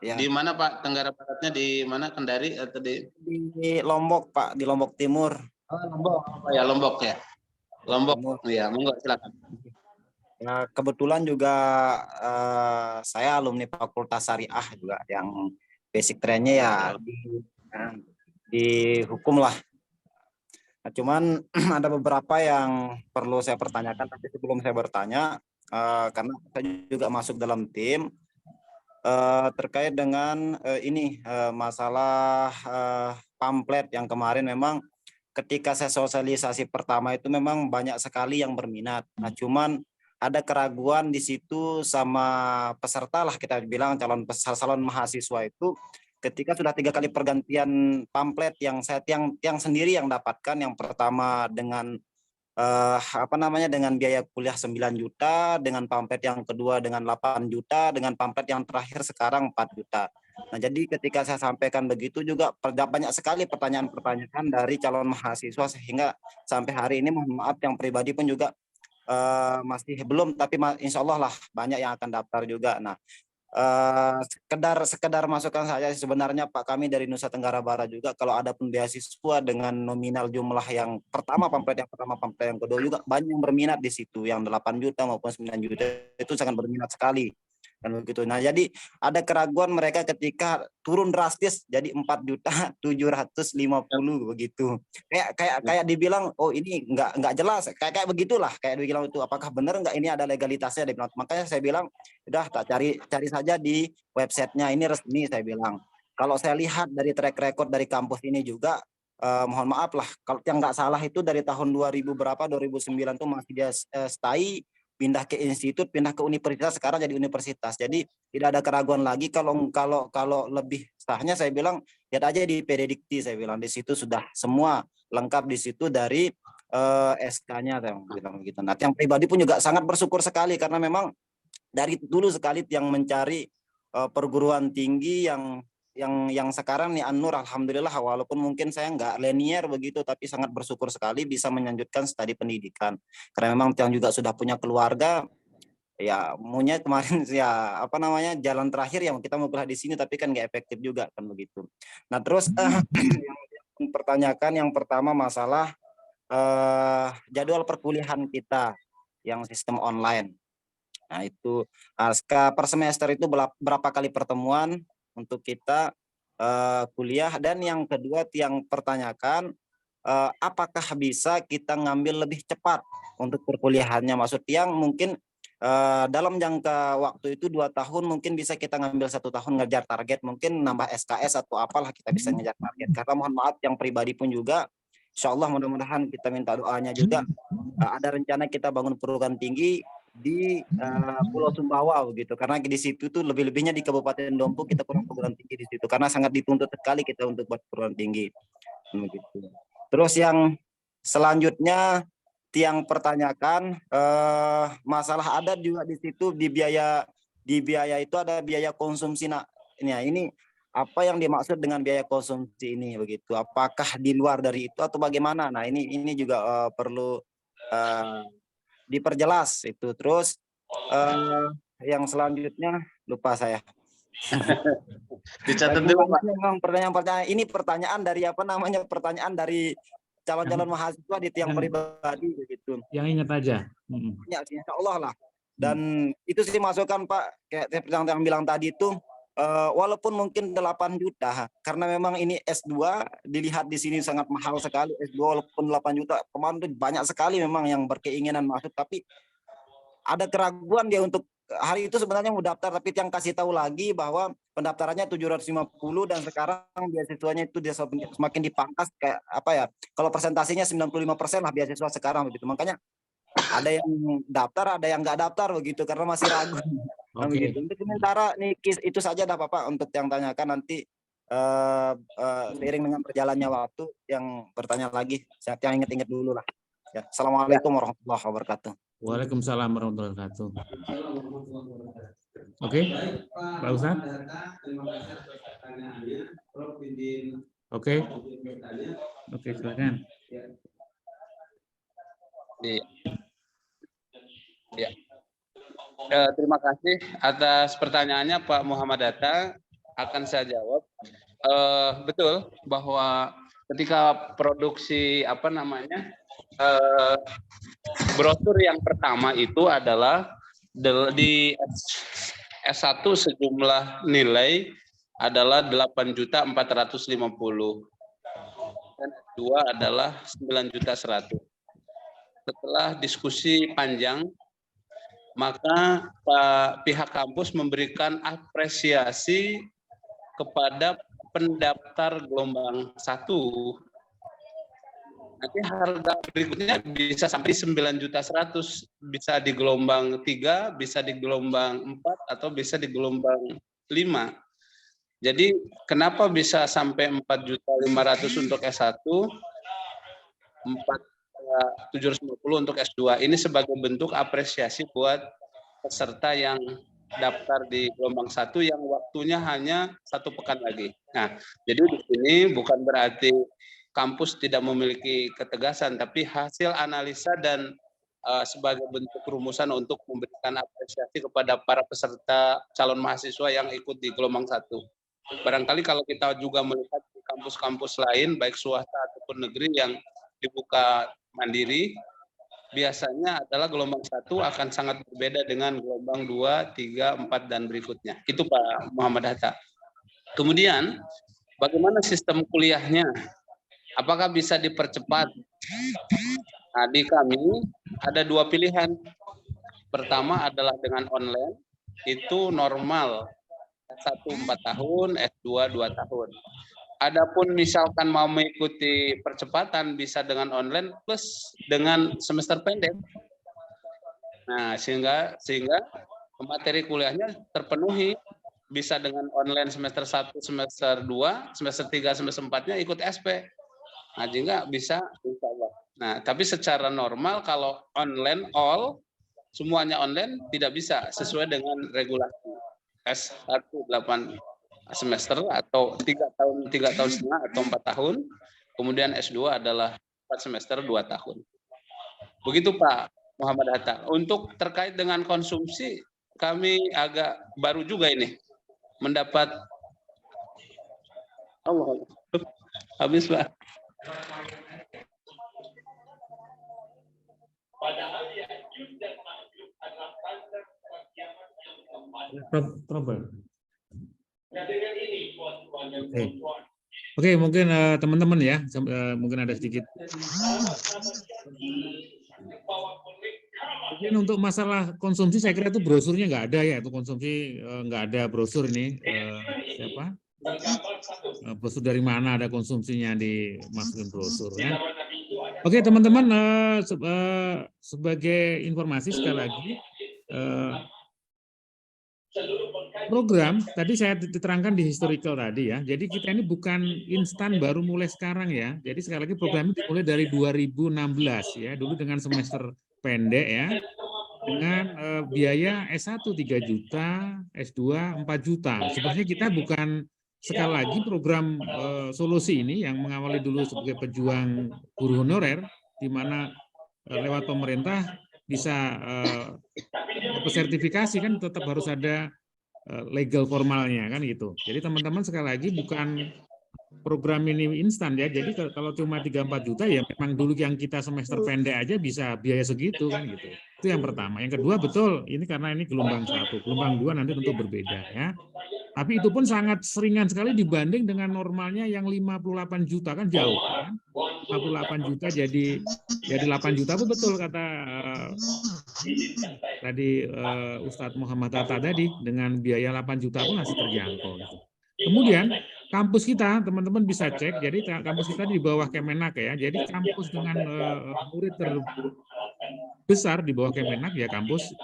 Ya, Di mana Pak? Tenggara Baratnya di mana? Kendari atau di di Lombok, Pak, di Lombok Timur. Lombok? Oh ya, Lombok ya. Lombok. Ya, monggo silakan. Ya, kebetulan juga saya alumni Fakultas Syariah juga yang basic trendnya ya di hukum lah. Nah, cuman ada beberapa yang perlu saya pertanyakan, tapi sebelum saya bertanya, karena saya juga masuk dalam tim terkait dengan masalah pamflet yang kemarin memang ketika saya sosialisasi pertama itu memang banyak sekali yang berminat. Nah, cuman ada keraguan di situ sama peserta lah, kita bilang calon mahasiswa itu ketika sudah 3 kali pergantian pamflet yang saya sendiri yang dapatkan. Yang pertama dengan dengan biaya kuliah 9 juta, dengan pamflet yang kedua dengan 8 juta, dengan pamflet yang terakhir sekarang 4 juta. Nah, jadi ketika saya sampaikan begitu juga banyak sekali pertanyaan-pertanyaan dari calon mahasiswa, sehingga sampai hari ini mohon maaf yang pribadi pun juga masih belum, tapi insya Allah lah banyak yang akan daftar juga. Nah, sekedar masukan saja sebenarnya Pak, kami dari Nusa Tenggara Barat juga kalau ada pun beasiswa dengan nominal jumlah yang pertama pamflet yang kedua juga banyak yang berminat di situ, yang 8 juta maupun 9 juta itu sangat berminat sekali kan begitu. Nah, jadi ada keraguan mereka ketika turun drastis jadi 4.750.000 begitu. Kayak dibilang oh ini enggak jelas, kayak begitulah, kayak dibilang itu apakah benar enggak ini ada legalitasnya. Makanya saya bilang udah tak cari saja di websitenya, ini resmi saya bilang. Kalau saya lihat dari track record dari kampus ini juga mohon maaf lah kalau yang nggak salah itu dari tahun 2009 tuh masih dia stay, pindah ke institut, pindah ke universitas, sekarang jadi universitas. Jadi tidak ada keraguan lagi. Kalau lebih sahnya saya bilang lihat aja di PD Dikti, saya bilang di situ sudah semua lengkap di situ dari SK-nya saya bilang begitu. Nah, yang pribadi pun juga sangat bersyukur sekali karena memang dari dulu sekali yang mencari perguruan tinggi yang sekarang nih An-Nur, alhamdulillah walaupun mungkin saya nggak linear begitu, tapi sangat bersyukur sekali bisa melanjutkan studi pendidikan karena memang yang juga sudah punya keluarga ya, maunya kemarin ya jalan terakhir yang kita mau kuliah di sini tapi kan nggak efektif juga kan begitu. Nah, terus yang pertanyakan yang pertama masalah jadwal perkuliahan kita yang sistem online. Nah, itu per semester itu berapa kali pertemuan untuk kita kuliah, dan yang kedua yang pertanyakan apakah bisa kita ngambil lebih cepat untuk perkuliahannya, maksud yang mungkin dalam jangka waktu itu 2 tahun mungkin bisa kita ngambil 1 tahun ngejar target, mungkin nambah SKS atau apalah kita bisa ngejar target. Karena mohon maaf yang pribadi pun juga insya Allah mudah-mudahan kita minta doanya juga ada rencana kita bangun perguruan tinggi di Pulau Sumbawa begitu, karena di situ tuh lebih-lebihnya di Kabupaten Dompu kita kurang perguruan tinggi di situ karena sangat dituntut sekali kita untuk buat perguruan tinggi begitu. Terus yang selanjutnya yang pertanyakan masalah ada juga di situ di biaya itu ada biaya konsumsi. Nah, ini apa yang dimaksud dengan biaya konsumsi ini begitu, apakah di luar dari itu atau bagaimana? Nah, ini juga perlu diperjelas itu. Terus yang selanjutnya lupa saya. Dicatat dulu Pak. Pertanyaan ini pertanyaan dari pertanyaan dari calon-calon mahasiswa di tiang pribadi begitu. Yang ingat aja. Ya, insya Allah lah. Dan itu sih masukan Pak, kayak yang bilang tadi itu walaupun mungkin 8 juta karena memang ini S2 dilihat di sini sangat mahal sekali. S2 walaupun 8 juta kemarin tuh banyak sekali memang yang berkeinginan masuk, tapi ada keraguan dia untuk hari itu sebenarnya mau daftar, tapi yang kasih tahu lagi bahwa pendaftarannya 750 dan sekarang beasiswanya itu dia semakin dipangkas kayak apa ya, kalau persentasinya 95% lah beasiswa sekarang begitu. Makanya ada yang daftar, ada yang nggak daftar begitu karena masih ragu. Oke. Untuk sementara nih itu saja dah Bapak untuk yang tanyakan, nanti seiring dengan berjalannya waktu yang bertanya lagi, yang ingat-ingat dulu lah. Ya, Assalamualaikum warahmatullahi wabarakatuh. Waalaikumsalam warahmatullahi wabarakatuh. Oke, Pak Ustadz. Terima kasih atas pertanyaannya. Prof. izin Oke, bertanya. oke, silakan. Ya. Terima kasih atas pertanyaannya Pak Muhammad Hatta. Akan saya jawab. Betul bahwa ketika produksi brosur yang pertama itu adalah di S1 sejumlah nilai adalah 8.450 dan S2 adalah 9.100. Setelah diskusi panjang, maka pihak kampus memberikan apresiasi kepada pendaftar gelombang 1. Nanti harga berikutnya bisa sampai 9.100.000, bisa di gelombang 3, bisa di gelombang 4, atau bisa di gelombang 5. Jadi kenapa bisa sampai 4.500.000 untuk S1, 4.750 untuk S2? Ini sebagai bentuk apresiasi buat peserta yang daftar di gelombang 1 yang waktunya hanya 1 pekan lagi. Nah, jadi di sini bukan berarti kampus tidak memiliki ketegasan, tapi hasil analisa dan sebagai bentuk rumusan untuk memberikan apresiasi kepada para peserta calon mahasiswa yang ikut di gelombang 1. Barangkali kalau kita juga melihat di kampus-kampus lain, baik swasta ataupun negeri yang dibuka mandiri, biasanya adalah gelombang 1 akan sangat berbeda dengan gelombang 2, 3, 4, dan berikutnya. Itu Pak Muhammad Hatta. Kemudian, bagaimana sistem kuliahnya? Apakah bisa dipercepat? Nah, di kami ada 2 pilihan. Pertama adalah dengan online, itu normal. S1 4 tahun, S2 2 tahun. Adapun misalkan mau mengikuti percepatan bisa dengan online plus dengan semester pendek. Nah, sehingga materi kuliahnya terpenuhi, bisa dengan online semester 1, semester 2, semester 3, semester 4-nya ikut SP. Nah, sehingga bisa insya Allah. Nah, tapi secara normal kalau online semuanya online tidak bisa sesuai dengan regulasi. S1 8 semester atau 3 tahun setengah atau 4 tahun, kemudian S2 adalah 4 semester 2 tahun. Begitu Pak Muhammad Hatta. Untuk terkait dengan konsumsi, kami agak baru juga ini mendapat Allah. Habis Pak. Problem. Oke, mungkin teman-teman ya, mungkin ada sedikit. Mungkin untuk masalah konsumsi, saya kira itu brosurnya nggak ada ya, itu konsumsi nggak ada brosur ini. Siapa? Brosur dari mana ada konsumsinya dimasukin brosur ya. Oke teman-teman, sebagai informasi sekali lagi, program tadi saya diterangkan di historical tadi ya. Jadi kita ini bukan instan baru mulai sekarang ya. Jadi sekali lagi program ini dimulai dari 2016 ya. Dulu dengan semester pendek ya. Dengan biaya S1 3 juta, S2 4 juta. Sebenarnya kita bukan sekali lagi program solusi ini yang mengawali dulu sebagai pejuang guru honorer, di mana lewat pemerintah bisa sertifikasi kan tetap harus ada legal formalnya kan gitu. Jadi teman-teman sekali lagi bukan program ini instan ya. Jadi kalau cuma 3-4 juta ya memang dulu yang kita semester pendek aja bisa biaya segitu kan gitu. Itu yang pertama. Yang kedua betul ini karena ini gelombang 1, gelombang 2 nanti tentu berbeda ya. Tapi itu pun sangat seringan sekali dibanding dengan normalnya yang 58 juta kan jauh kan. 58 juta jadi 8 juta pun betul kata tadi Ustadz Muhammad Hatta tadi, dengan biaya 8 juta pun masih terjangkau gitu. Kemudian kampus kita teman-teman bisa cek, jadi kampus kita di bawah Kemenak ya. Jadi kampus dengan murid terbesar di bawah Kemenak ya kampus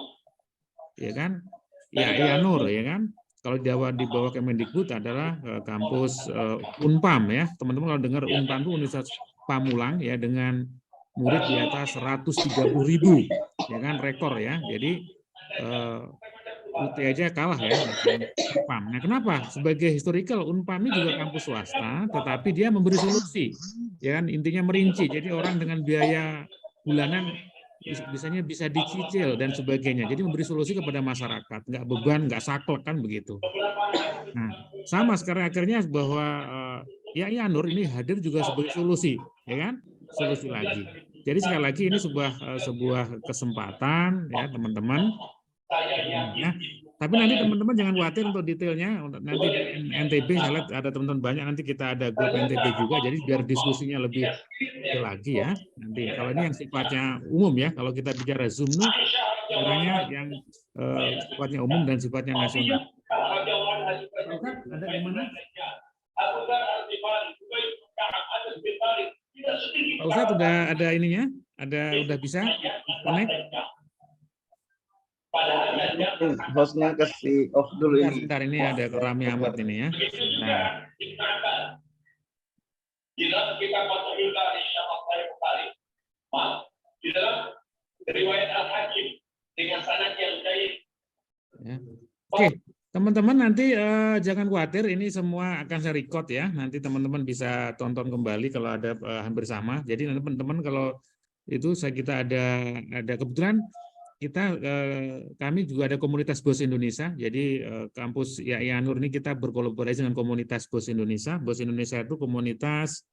ya kan? Ya Nur ya kan? Kalau di bawah Kemendikbud adalah kampus Unpam ya. Teman-teman kalau dengar Unpam itu Universitas Pamulang ya, dengan murid di atas 130.000, ya kan, rekor ya. Jadi UT aja kalah ya dengan Unpam. Nah, kenapa? Sebagai historical, Unpam ini juga kampus swasta, tetapi dia memberi solusi, ya kan, intinya merinci. Jadi orang dengan biaya bulanan biasanya bisa dicicil dan sebagainya. Jadi memberi solusi kepada masyarakat, nggak beban, nggak saklek kan begitu. Nah, sama sekarang akhirnya bahwa ya Nur ini hadir juga sebagai solusi, ya kan, solusi lagi. Jadi sekali lagi ini sebuah kesempatan ya teman-teman. Ya. Tapi nanti teman-teman jangan khawatir untuk detailnya. Nanti NTB saya lihat ada teman-teman banyak, nanti kita ada grup NTB juga. Jadi biar diskusinya lebih detail lagi ya. Nanti kalau ini yang sifatnya umum ya. Kalau kita bicara Zoom nih, caranya yang sifatnya umum dan sifatnya nasional. Ada gimana? Pak Ustadz udah ada ininya? Udah bisa connect? Hostnya kasih off dulu ini. Sebentar, ini ada Rami Ahmad ini ya. Nah. Di dalam kitab Al-Huda insyaallah saya kembali. Di dalam riwayat Al-Hakim dengan sanad yang baik. Ya. Oke, teman-teman nanti jangan khawatir, ini semua akan saya record ya. Nanti teman-teman bisa tonton kembali kalau ada hampir sama. Jadi nanti teman-teman kalau itu kita ada kebetulan kami juga ada komunitas BOS Indonesia. Jadi kampus YAI Nur ini kita berkolaborasi dengan komunitas BOS Indonesia. BOS Indonesia itu komunitas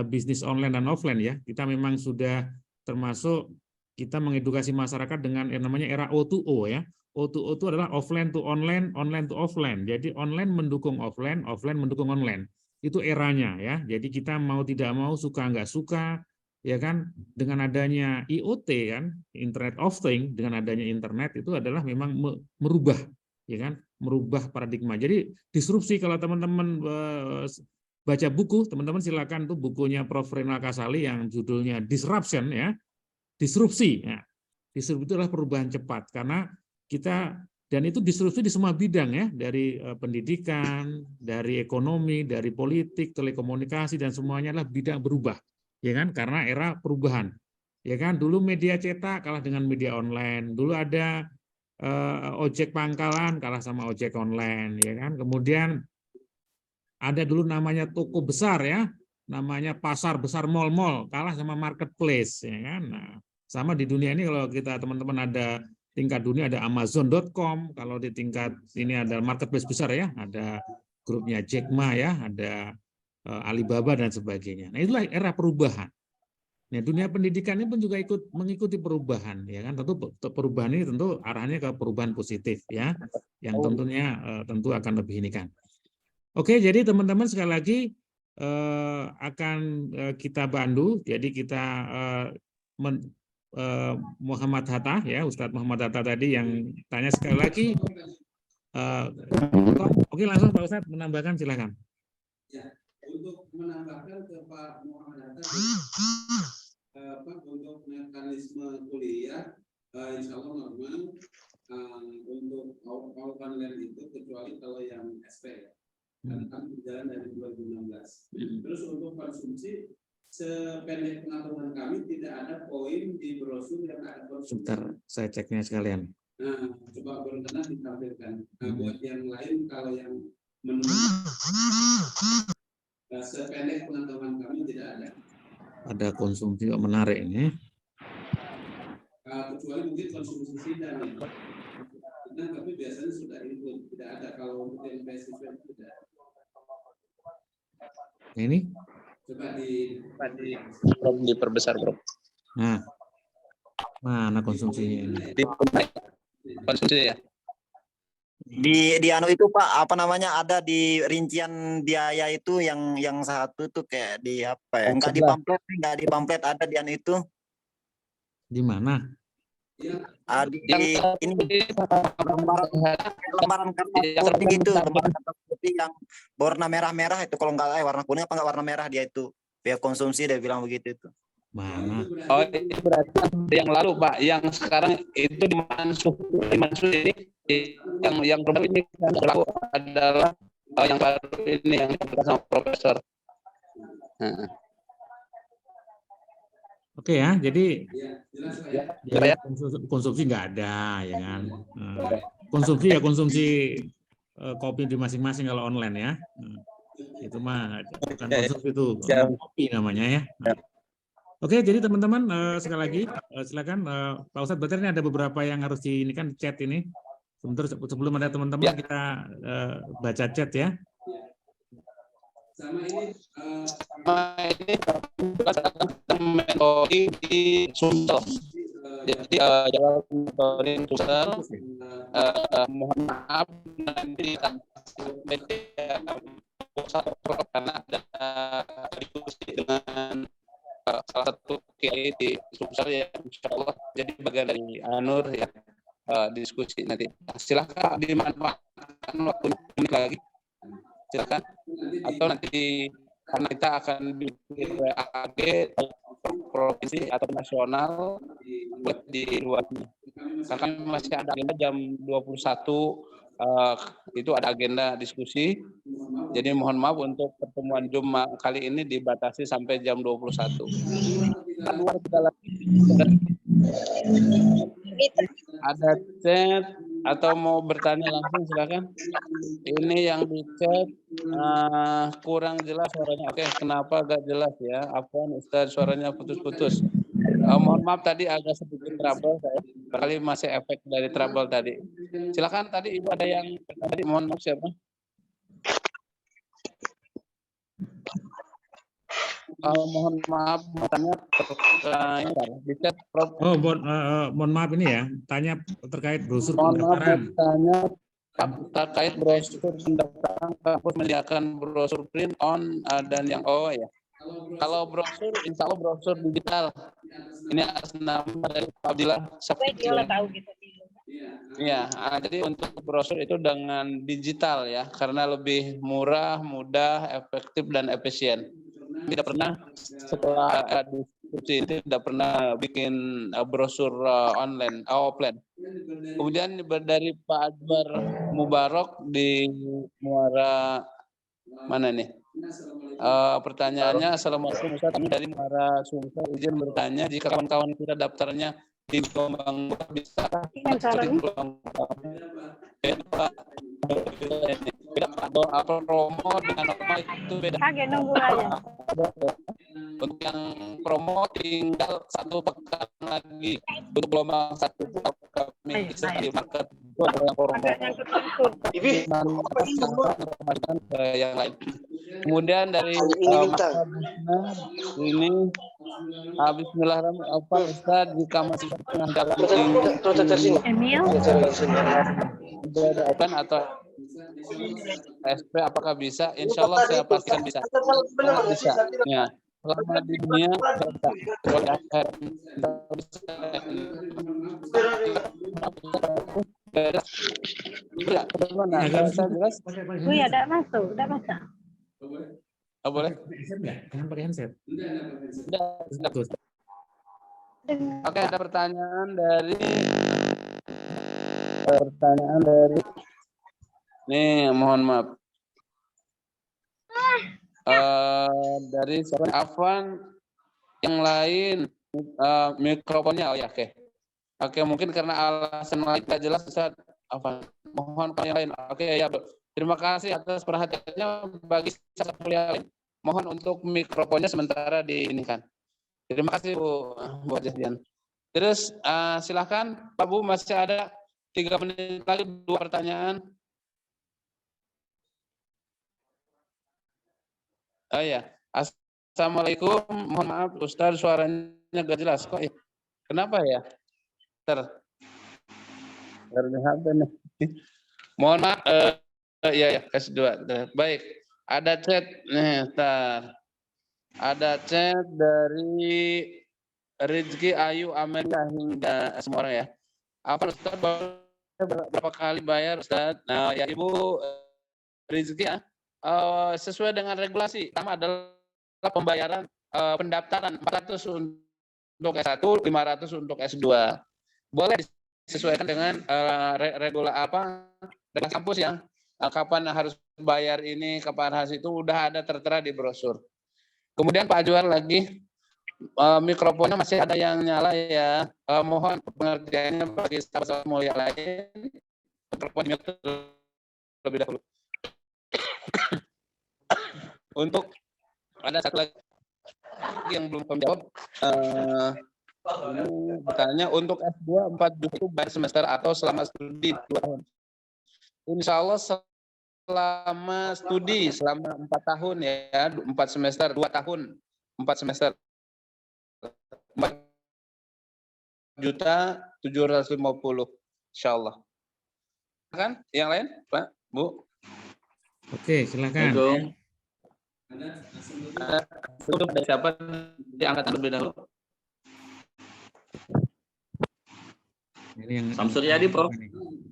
bisnis online dan offline ya. Kita memang sudah termasuk kita mengedukasi masyarakat dengan yang namanya era O2O ya. O2O itu adalah offline to online, online to offline. Jadi online mendukung offline, offline mendukung online. Itu eranya ya. Jadi kita mau tidak mau, suka nggak suka, ya kan, dengan adanya IoT kan, Internet of Things, dengan adanya internet itu adalah memang merubah, ya kan, merubah paradigma. Jadi disrupsi, kalau teman-teman baca buku, teman-teman silakan tuh bukunya Prof. Renal Kasali yang judulnya Disruption ya, disrupsi. Ya. Disrupsi itu adalah perubahan cepat karena kita, dan itu disrupsi di semua bidang ya, dari pendidikan, dari ekonomi, dari politik, telekomunikasi, dan semuanya adalah bidang berubah. Ya kan, karena era perubahan, ya kan. Dulu media cetak kalah dengan media online, dulu ada ojek pangkalan kalah sama ojek online, ya kan. Kemudian ada dulu namanya toko besar ya, namanya pasar besar, mall-mall kalah sama marketplace, ya kan. Nah, sama di dunia ini kalau kita teman-teman ada tingkat dunia ada Amazon.com, kalau di tingkat ini ada marketplace besar ya, ada grupnya Jack Ma ya, ada Alibaba dan sebagainya. Nah, itulah era perubahan. Nah, dunia pendidikan ini pun juga ikut mengikuti perubahan, ya kan. Tentu perubahan ini tentu arahnya ke perubahan positif ya, yang tentunya tentu akan lebih ini kan. Oke, jadi teman-teman sekali lagi akan kita bantu. Jadi kita Muhammad Hatta ya, Ustadz Muhammad Hatta tadi yang tanya sekali lagi. Oke, langsung Pak Ustadz menambahkan, silakan. Ya. Untuk menambahkan ke Pak Muhammad Hatta, untuk mekanisme kuliah, insya Allah normal untuk online itu, kecuali kalau yang SP ya, kan berjalan dari 2016. Terus untuk konsumsi, sependek pengetahuan kami tidak ada poin di brosur yang ada konsumsi. Sebentar, saya ceknya sekalian. Nah, coba berkenan ditampilkan. Nah, buat yang lain kalau yang menurut sependek pengetahuan kami tidak ada. Ada konsumsi yang menarik ini. Kecuali mungkin konsumsi sidang ya. Nah, tapi biasanya sudah include, tidak ada. Kalau untuk yang beasiswa tidak. Ini? Coba diperbesar, Bro. Nah, mana konsumsinya ini? Konsumsi ya. Di anu itu Pak, apa namanya, ada di rincian biaya itu yang satu tuh kayak di apa ya, enggak di pamflet ada di anu itu. Di mana? Di ini lembaran kertas putih itu, lembaran kertas putih yang warna merah-merah itu, kalau enggak warna kuning apa enggak warna merah dia itu. Biaya konsumsi dia bilang begitu itu. Mana? Oh, itu berarti yang lalu, Pak. Yang sekarang itu dimaksud ini yang problem ini yang berlaku adalah yang baru ini yang dibahas sama Profesor. Oke ya, jadi Ya, jelas Pak ya. biaya konsumsi nggak ada, ya kan. Konsumsi ya konsumsi kopi di masing-masing kalau online ya. Itu mah bukan konsumsi, itu kopi namanya ya. Oke, jadi teman-teman sekali lagi silakan Pak Ustadz. Berarti ini ada beberapa yang harus ini kan chat ini. Sebentar sebelum ada teman-teman kita baca chat ya. Sama ini mentori di Sumsel. Jadi jalan mentori Sumsel. Mohon maaf nanti karena ada diskusi dengan salah satu kiai di Sumsel ya, insya Allah jadi bagian dari Anur ya, diskusi nanti. Silakan dimanfaatkan waktu ini lagi. Silakan, atau nanti karena kita akan bikin AAG provinsi atau nasional buat di luarnya. Karena masih ada agenda jam 21 itu ada agenda diskusi. Jadi mohon maaf untuk pertemuan Jumat kali ini dibatasi sampai jam 21. Ada chat atau mau bertanya langsung silakan. Ini yang di chat kurang jelas suaranya. Oke, kenapa agak jelas ya? Afwan Ustaz, suaranya putus-putus. Mohon maaf tadi agak sedikit trouble saya. Kali masih efek dari trouble tadi. Silakan tadi Ibu ada yang tadi, mohon maaf siapa? Mohon maaf tanya di chat Prof. Mohon maaf ini ya, tanya terkait brosur Mohon maaf pendaftaran. bertanya terkait brosur pendaftaran kampus menyediakan brosur print on dan yang ya. Kalau brosur, insya Allah brosur digital. Ini atas nama dari Pak Abdillah. Iya, jadi untuk brosur itu dengan digital ya, karena lebih murah, mudah, efektif dan efisien. Tidak pernah setelah diskusi itu tidak pernah bikin brosur online, offline. Kemudian dari Pak Akbar Mubarak di Muara mana nih? Pertanyaannya, Assalamualaikum Ustaz, kami dari Muara Sumsel izin bertanya, jika kawan-kawan kita daftarnya di gelombang bisa beda apa promo dengan normal itu beda. Untuk yang promo tinggal 1 pekan lagi, untuk gelombang 1 kami bisa di market itu ada yang promo. Yang lain. Kemudian dari ini Bismillahirrahmanirrahim, Ustaz, jika masih tengah dalam atau SP apakah bisa? Insya Allah saya pastikan bisa. Bisa. Ya. Selama di dunia udah masuk. Boleh? Jangan pakai handset. Oke, ada pertanyaan dari nih, mohon maaf. Dari Afwan, yang lain mikrofonnya ya, oke, mungkin karena alasan lain tidak jelas Ustaz. Afwan, mohon yang lain. Oke ya, terima kasih atas perhatiannya. Bagi satu yang lain, mohon untuk mikrofonnya sementara diinikan. Terima kasih Bu Jadian. Terus silakan Pak Bu, masih ada 3 menit lagi, 2 pertanyaan. Oh ya, Assalamualaikum, mohon maaf Ustaz, suaranya gak jelas kok ya. Kenapa ya? Mohon maaf, ya S2. Baik, ada chat nih, ada chat dari Rizky Ayu Amelia hingga semua orang ya. Apa Ustaz berapa kali bayar Ustaz? Nah ya Ibu Rizky ya. Sesuai dengan regulasi, pertama adalah pembayaran pendaftaran 400 untuk S1, 500 untuk S2. Boleh disesuaikan dengan regulasi kampus ya. Kapan harus bayar ini, kapan harus itu udah ada tertera di brosur. Kemudian Pak Juar lagi, Mikrofonnya masih ada yang nyala ya. Mohon pengertiannya bagi sahabat mulia lain. Mikrofonnya terlebih dahulu. Untuk ada satu lagi yang belum menjawab. Ini bertanya untuk S2 4 juta bayar semester atau selama studi 2 tahun. Insya Allah selama studi selama 4 tahun ya, 4 semester, 2 tahun, 4 semester. 4.750.000 insya Allah. Kan yang lain Pak Bu? Oke, silakan. Untuk dari siapa diangkat terlebih dahulu? Ini yang Samsul Yadi, Prof.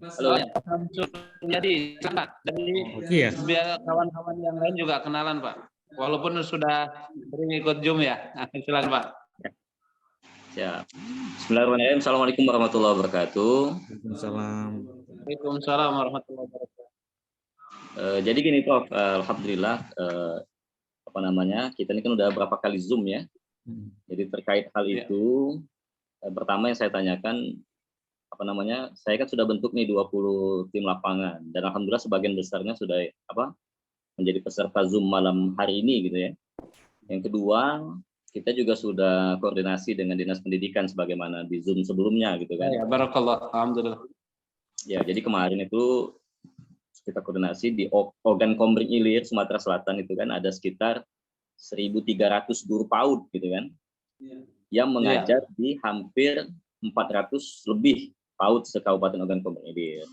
Halo, Samsul Yadi, silakan. Dari ya. biar kawan-kawan yang lain juga kenalan Pak. Walaupun sudah sering ikut Zoom ya. Silakan Pak. Ya. Bismillahirrahmanirrahim. Assalamualaikum warahmatullahi wabarakatuh. Waalaikumsalam. Waalaikumsalam warahmatullahi wabarakatuh. Jadi gini Prof, alhamdulillah kita ini kan udah berapa kali Zoom ya. Jadi terkait hal itu, pertama yang saya tanyakan saya kan sudah bentuk nih 20 tim lapangan dan alhamdulillah sebagian besarnya sudah menjadi peserta Zoom malam hari ini gitu ya. Yang kedua, kita juga sudah koordinasi dengan Dinas Pendidikan sebagaimana di Zoom sebelumnya gitu kan. Ya, barakallah, alhamdulillah. Ya, jadi kemarin itu kita koordinasi di Ogan Komering Ilir, Sumatera Selatan itu kan ada sekitar 1.300 guru PAUD gitu kan. Yang mengajar di hampir 400 lebih PAUD se-Kabupaten Ogan Komering Ilir.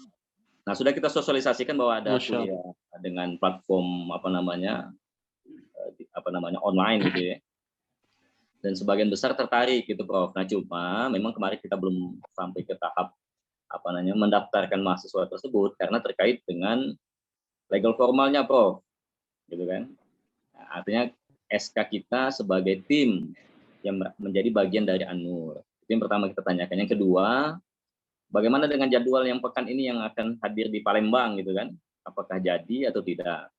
Nah, sudah kita sosialisasikan bahwa ada kuliah dengan platform online gitu ya. Dan sebagian besar tertarik gitu Prof. Nah, cuma memang kemarin kita belum sampai ke tahap mendaftarkan mahasiswa tersebut karena terkait dengan legal formalnya Prof. Gitu kan. Nah, artinya SK kita sebagai tim yang menjadi bagian dari ANUR. Itu yang pertama kita tanyakan. Yang kedua, bagaimana dengan jadwal yang pekan ini yang akan hadir di Palembang gitu kan? Apakah jadi atau tidak?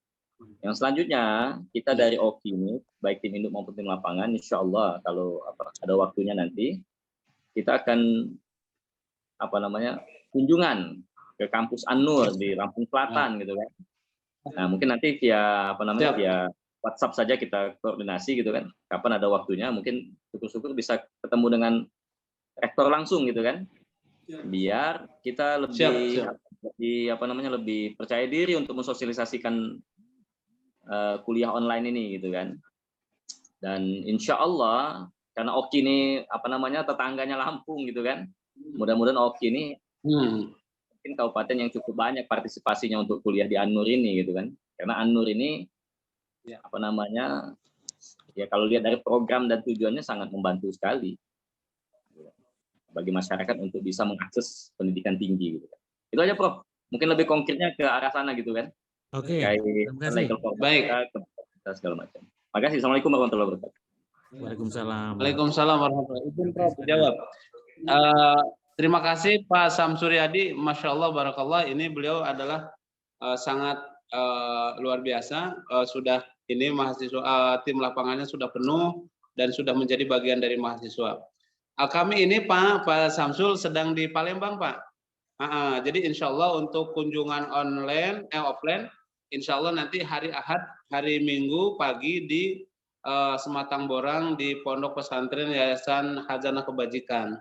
Yang selanjutnya kita dari OKI ini, baik tim induk maupun tim lapangan, insya Allah kalau ada waktunya nanti kita akan kunjungan ke kampus ANUR di Lampung Selatan gitu kan. Nah mungkin nanti via via WhatsApp saja kita koordinasi gitu kan. Kapan ada waktunya mungkin syukur-syukur bisa ketemu dengan rektor langsung gitu kan. Biar kita lebih lebih percaya diri untuk mensosialisasikan kuliah online ini gitu kan. Dan insya Allah karena OKI ini tetangganya Lampung gitu kan. Mudah-mudahan OKI ini mungkin kabupaten yang cukup banyak partisipasinya untuk kuliah di ANUR ini gitu kan. Karena ANUR ini kalau lihat dari program dan tujuannya sangat membantu sekali bagi masyarakat untuk bisa mengakses pendidikan tinggi gitu kan. Itu aja Prof. Mungkin lebih konkretnya ke arah sana gitu kan. Oke. Terima kasih. Baik. Segala macam. Makasih. Assalamualaikum warahmatullahi wabarakatuh. Waalaikumsalam. Waalaikumsalam warahmatullahi wabarakatuh. Izin Prof jawab. Terima kasih Pak Samsuryadi, Masya Allah, Barakallah. Ini beliau adalah sangat luar biasa. Sudah ini mahasiswa tim lapangannya sudah penuh dan sudah menjadi bagian dari mahasiswa. Kami ini Pak Samsul sedang di Palembang Pak. Jadi insya Allah untuk kunjungan offline, insya Allah nanti hari Ahad, hari Minggu pagi di Sematang Borang di Pondok Pesantren Yayasan Khazanah Kebajikan.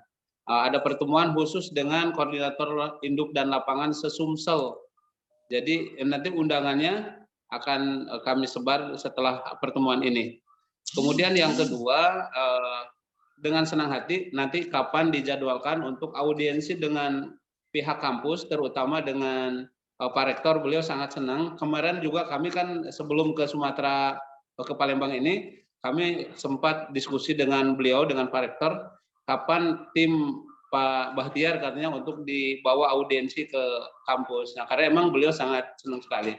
Ada pertemuan khusus dengan koordinator induk dan lapangan se-Sumsel. Jadi nanti undangannya akan kami sebar setelah pertemuan ini. Kemudian yang kedua, dengan senang hati nanti kapan dijadwalkan untuk audiensi dengan pihak kampus, terutama dengan Pak Rektor. Beliau sangat senang. Kemarin juga kami kan sebelum ke Sumatera, ke Palembang ini, kami sempat diskusi dengan beliau, dengan Pak Rektor, kapan tim Pak Bahtiar katanya untuk dibawa audiensi ke kampus. Nah, karena emang beliau sangat senang sekali.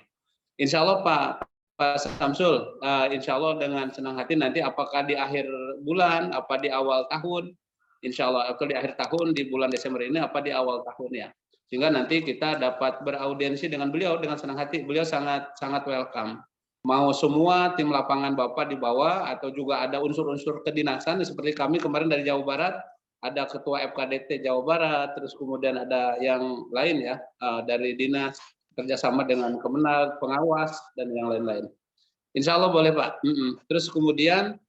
Insya Allah Pak Samsul, insya Allah dengan senang hati nanti apakah di akhir bulan, apa di awal tahun, insya Allah atau di akhir tahun di bulan Desember ini, apa di awal tahun ya. Sehingga nanti kita dapat beraudiensi dengan beliau dengan senang hati. Beliau sangat welcome. mau semua tim lapangan Bapak dibawa atau juga ada unsur-unsur kedinasan seperti kami kemarin dari Jawa Barat, ada ketua FKDT Jawa Barat, terus kemudian ada yang lain ya dari dinas kerjasama dengan Kemenag, pengawas dan yang lain-lain. Insya Allah boleh Pak. Terus kemudian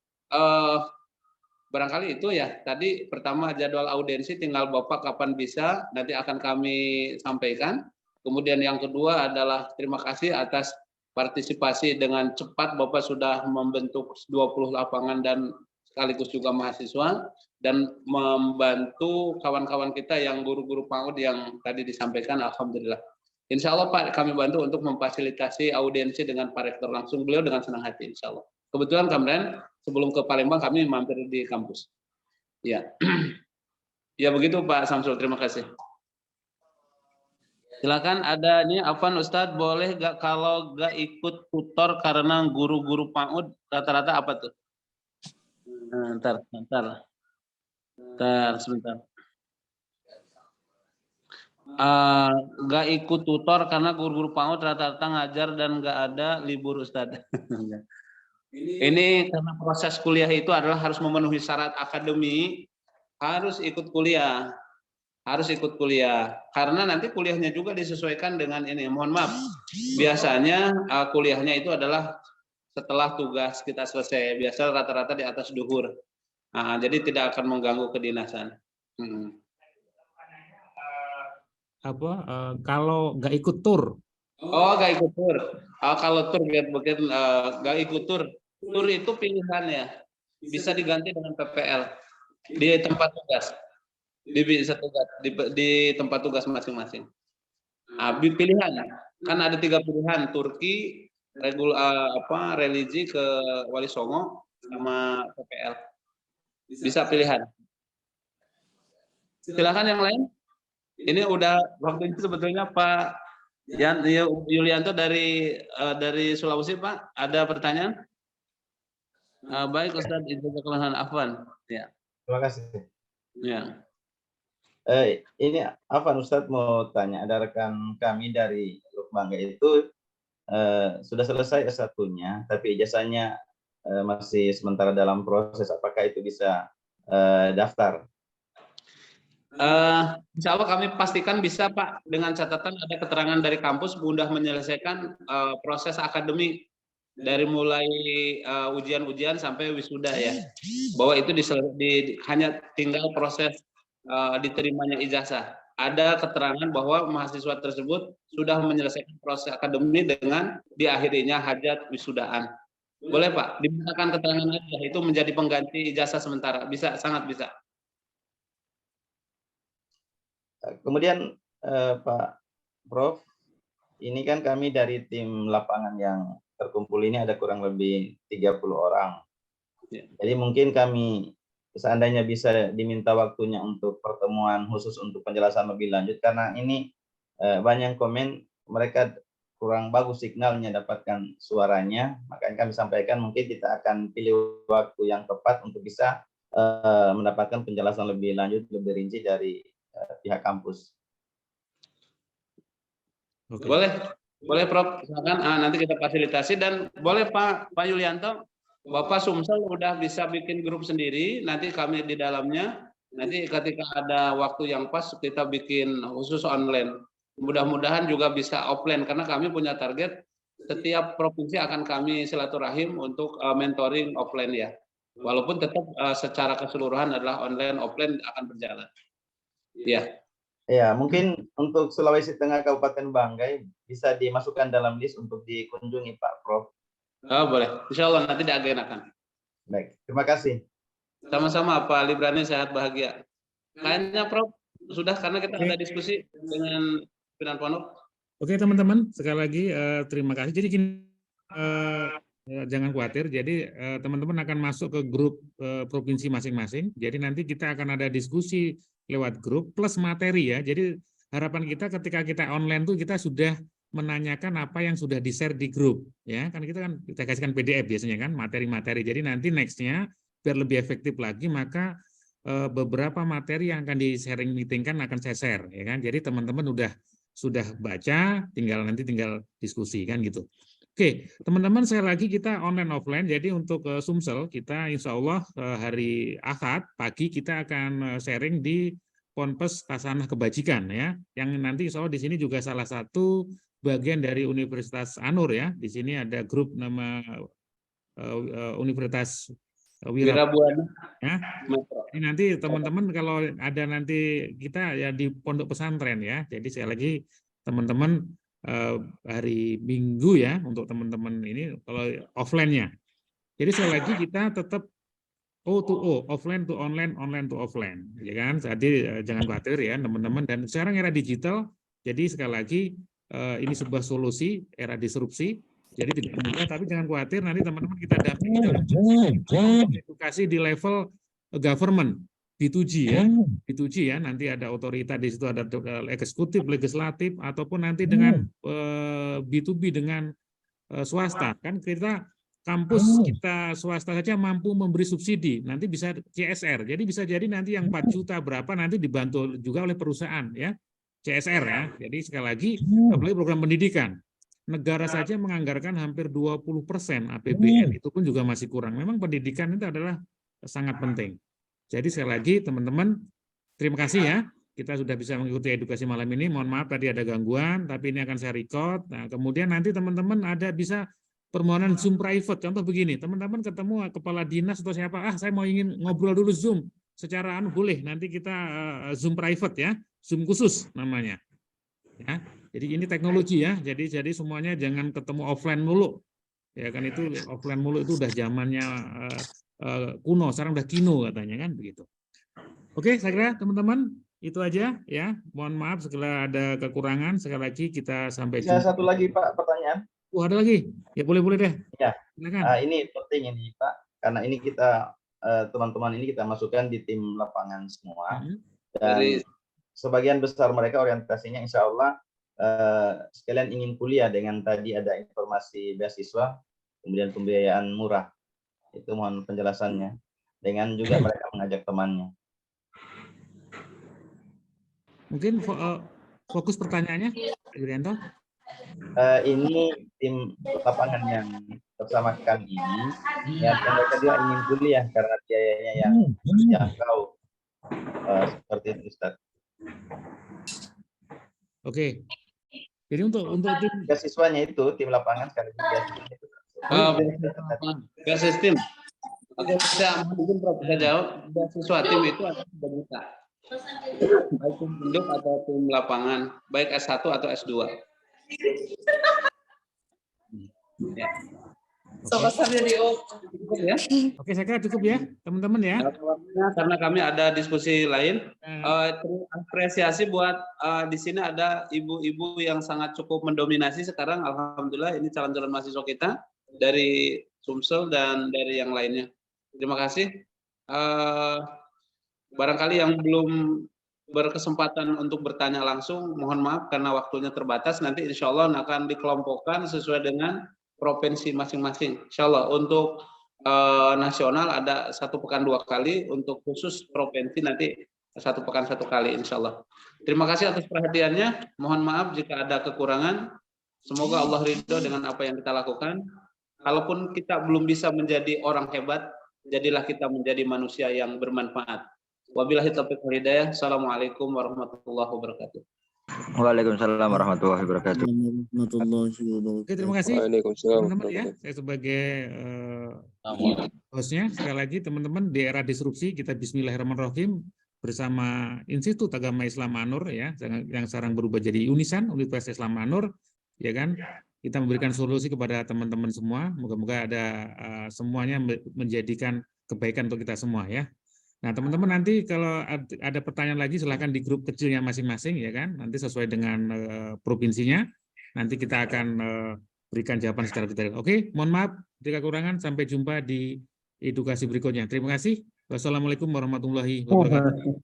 barangkali itu ya tadi pertama jadwal audiensi tinggal Bapak kapan bisa nanti akan kami sampaikan. Kemudian yang kedua adalah terima kasih atas partisipasi dengan cepat Bapak sudah membentuk 20 lapangan dan sekaligus juga mahasiswa dan membantu kawan-kawan kita yang guru-guru PAUD yang tadi disampaikan. Alhamdulillah. Insya Allah Pak kami bantu untuk memfasilitasi audiensi dengan Pak Rektor langsung, beliau dengan senang hati insya Allah. Kebetulan kemarin sebelum ke Palembang kami mampir di kampus. Ya, ya begitu Pak Samsul, terima kasih. Silakan ada ini Afan Ustadz, boleh gak kalau gak ikut tutor karena guru-guru PAUD rata-rata apa tuh? Sebentar. Gak ikut tutor karena guru-guru PAUD rata-rata ngajar dan gak ada libur Ustadz. Ini karena proses kuliah itu adalah harus memenuhi syarat akademi, harus ikut kuliah. Karena nanti kuliahnya juga disesuaikan dengan ini. Mohon maaf, biasanya kuliahnya itu adalah setelah tugas kita selesai. Biasa rata-rata di atas duhur. Jadi tidak akan mengganggu kedinasan. Kalau nggak ikut tur? Oh, nggak ikut tur. Kalau tur mungkin nggak ikut tur. Tur itu pilihannya. Bisa diganti dengan PPL di tempat tugas. Di tempat tugas masing-masing. Pilihan kan ada 3 pilihan, Turki, religi ke Wali Songo sama PPL. Bisa pilihan. Silakan yang lain. Ini udah waktu itu sebetulnya Pak Yulianto dari Sulawesi Pak, ada pertanyaan? Baik Ustadz, Jazakallahu Afwan. Ya. Terima kasih. Ya. Ini Afan Ustadz mau tanya, ada rekan kami dari Lukbangga itu sudah selesai S1-nya, tapi ijazahnya masih sementara dalam proses. Apakah itu bisa daftar? Insya Allah kami pastikan bisa Pak, dengan catatan ada keterangan dari kampus mudah menyelesaikan proses akademik dari mulai ujian-ujian sampai wisuda ya, bahwa itu hanya tinggal proses diterimanya ijazah. Ada keterangan bahwa mahasiswa tersebut sudah menyelesaikan proses akademik dengan diakhirinya hajat wisudaan. Boleh Pak, dimintakan keterangan aja, itu menjadi pengganti ijazah sementara. Bisa, sangat bisa. Kemudian Pak Prof, ini kan kami dari tim lapangan yang terkumpul ini ada kurang lebih 30 orang. Jadi mungkin kami seandainya bisa diminta waktunya untuk pertemuan khusus untuk penjelasan lebih lanjut, karena ini banyak komen mereka kurang bagus signalnya dapatkan suaranya, makanya kami sampaikan mungkin kita akan pilih waktu yang tepat untuk bisa mendapatkan penjelasan lebih lanjut, lebih rinci dari pihak kampus. Boleh Prof, silakan nanti kita fasilitasi, dan boleh Pak Yulianto, Bapak Sumsel udah bisa bikin grup sendiri, nanti kami di dalamnya, nanti ketika ada waktu yang pas kita bikin khusus online. Mudah-mudahan juga bisa offline, karena kami punya target setiap provinsi akan kami silaturahim untuk mentoring offline ya. Walaupun tetap secara keseluruhan adalah online, offline akan berjalan. Ya. Ya, mungkin untuk Sulawesi Tengah Kabupaten Banggai bisa dimasukkan dalam list untuk dikunjungi Pak Prof. Boleh, insya Allah nanti diagendakan. Baik, terima kasih. Sama-sama Pak Librani, sehat bahagia. Kayaknya Prof sudah, karena kita ada diskusi dengan pimpinan pondok. Oke teman-teman, sekali lagi terima kasih. Jadi gini, jangan khawatir. Jadi teman-teman akan masuk ke grup provinsi masing-masing. Jadi nanti kita akan ada diskusi lewat grup plus materi ya. Jadi harapan kita ketika kita online tuh kita sudah menanyakan apa yang sudah di-share di grup ya, kan kita kasihkan PDF biasanya kan materi-materi. Jadi nanti nextnya biar lebih efektif lagi, maka beberapa materi yang akan di-sharing meeting kan akan saya share ya kan. Jadi teman-teman sudah baca, tinggal diskusi kan gitu. Oke, teman-teman, sekali lagi kita online offline. Jadi untuk Sumsel kita insya Allah hari Ahad pagi kita akan sharing di Ponpes Hasanah Kebajikan ya. Yang nanti insya Allah di sini juga salah satu bagian dari Universitas Anur ya. Di sini ada grup nama Universitas Wirabuana. Ya. Ini nanti teman-teman kalau ada nanti kita ya di pondok pesantren ya. Jadi sekali lagi teman-teman hari Minggu ya untuk teman-teman ini kalau offline-nya. Jadi sekali lagi kita tetap O to O, offline to online, online to offline, ya kan? Jadi jangan khawatir ya teman-teman. Dan sekarang era digital, jadi sekali lagi ini sebuah solusi era disrupsi. Jadi tidak mudah, tapi jangan khawatir nanti teman-teman kita dampingi dalam edukasi di level government. B2G ya, B2G ya, nanti ada otorita di situ, ada eksekutif, legislatif, ataupun nanti dengan B2B dengan swasta. Kan kita kampus kita swasta saja mampu memberi subsidi, nanti bisa CSR. Jadi bisa jadi nanti yang 4 juta berapa nanti dibantu juga oleh perusahaan ya, CSR ya. Jadi sekali lagi, apalagi program pendidikan. Negara saja menganggarkan hampir 20% APBN, itu pun juga masih kurang. Memang pendidikan itu adalah sangat penting. Jadi sekali lagi teman-teman, terima kasih ya. Kita sudah bisa mengikuti edukasi malam ini. Mohon maaf tadi ada gangguan, tapi ini akan saya record. Nah, kemudian nanti teman-teman ada bisa permohonan Zoom private. Contoh begini, teman-teman ketemu kepala dinas atau siapa, saya mau ingin ngobrol dulu Zoom. Secara boleh, nanti kita Zoom private ya, Zoom khusus namanya. Ya, jadi ini teknologi ya. Jadi semuanya jangan ketemu offline mulu. Ya kan itu offline mulu itu udah zamannya kuno, sekarang udah kino katanya kan begitu. Oke, saya kira teman-teman itu aja ya. Mohon maaf segala ada kekurangan. Sekali lagi kita sampai jumpa. Satu lagi Pak pertanyaan. Ada lagi? Ya boleh deh. Ya. Silakan. Ini penting ini Pak, karena ini kita teman-teman ini kita masukkan di tim lapangan semua. Dan sebagian besar mereka orientasinya insya Allah sekalian ingin kuliah dengan tadi ada informasi beasiswa, kemudian pembiayaan murah. Itu mohon penjelasannya. Dengan juga mereka mengajak temannya. Mungkin fokus pertanyaannya, Yurianto. Ini tim lapangan yang bersamakan ini, ya mereka juga ingin kuliah karena biayanya yang terjangkau seperti itu, Ustaz. Oke. Jadi untuk tim beasiswanya itu tim lapangan sekaligus beasiswa itu. Beasiswa tim. Bisa mungkin Prof bisa jawab. Beasiswa tim itu ada 3 juta. Baik tim induk atau tim lapangan, baik S1 atau S2. Ya. Oke, saya kira cukup ya, teman-teman ya. Karena kami ada diskusi lain, apresiasi buat di sini ada ibu-ibu yang sangat cukup mendominasi sekarang. Alhamdulillah ini calon-calon mahasiswa kita dari Sumsel dan dari yang lainnya. Terima kasih. Barangkali yang belum berkesempatan untuk bertanya langsung, mohon maaf karena waktunya terbatas. Nanti insya Allah akan dikelompokkan sesuai dengan provinsi masing-masing. Insya Allah untuk nasional ada 1 pekan 2 kali, untuk khusus provinsi nanti 1 pekan 1 kali insya Allah. Terima kasih atas perhatiannya. Mohon maaf jika ada kekurangan. Semoga Allah ridho dengan apa yang kita lakukan. Kalaupun kita belum bisa menjadi orang hebat, jadilah kita menjadi manusia yang bermanfaat. Wabillahi taufiq wal hidayah. Assalamualaikum warahmatullahi wabarakatuh. Waalaikumsalam warahmatullahi wabarakatuh. Oke, terima kasih teman-teman ya. Saya sebagai hostnya, sekali lagi teman-teman di era disrupsi kita Bismillahirrahmanirrahim bersama Institut Agama Islam Anur ya, yang sekarang berubah jadi Unisan, Universitas Islam Anur, ya kan. Kita memberikan solusi kepada teman-teman semua. Moga-moga ada semuanya menjadikan kebaikan untuk kita semua ya. Nah, teman-teman nanti kalau ada pertanyaan lagi silahkan di grup kecilnya masing-masing ya kan. Nanti sesuai dengan provinsinya. Nanti kita akan berikan jawaban secara detail. Oke, mohon maaf jika kekurangan. Sampai jumpa di edukasi berikutnya. Terima kasih. Wassalamualaikum warahmatullahi wabarakatuh.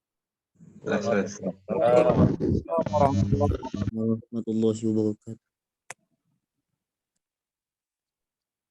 Warahmatullahi wabarakatuh.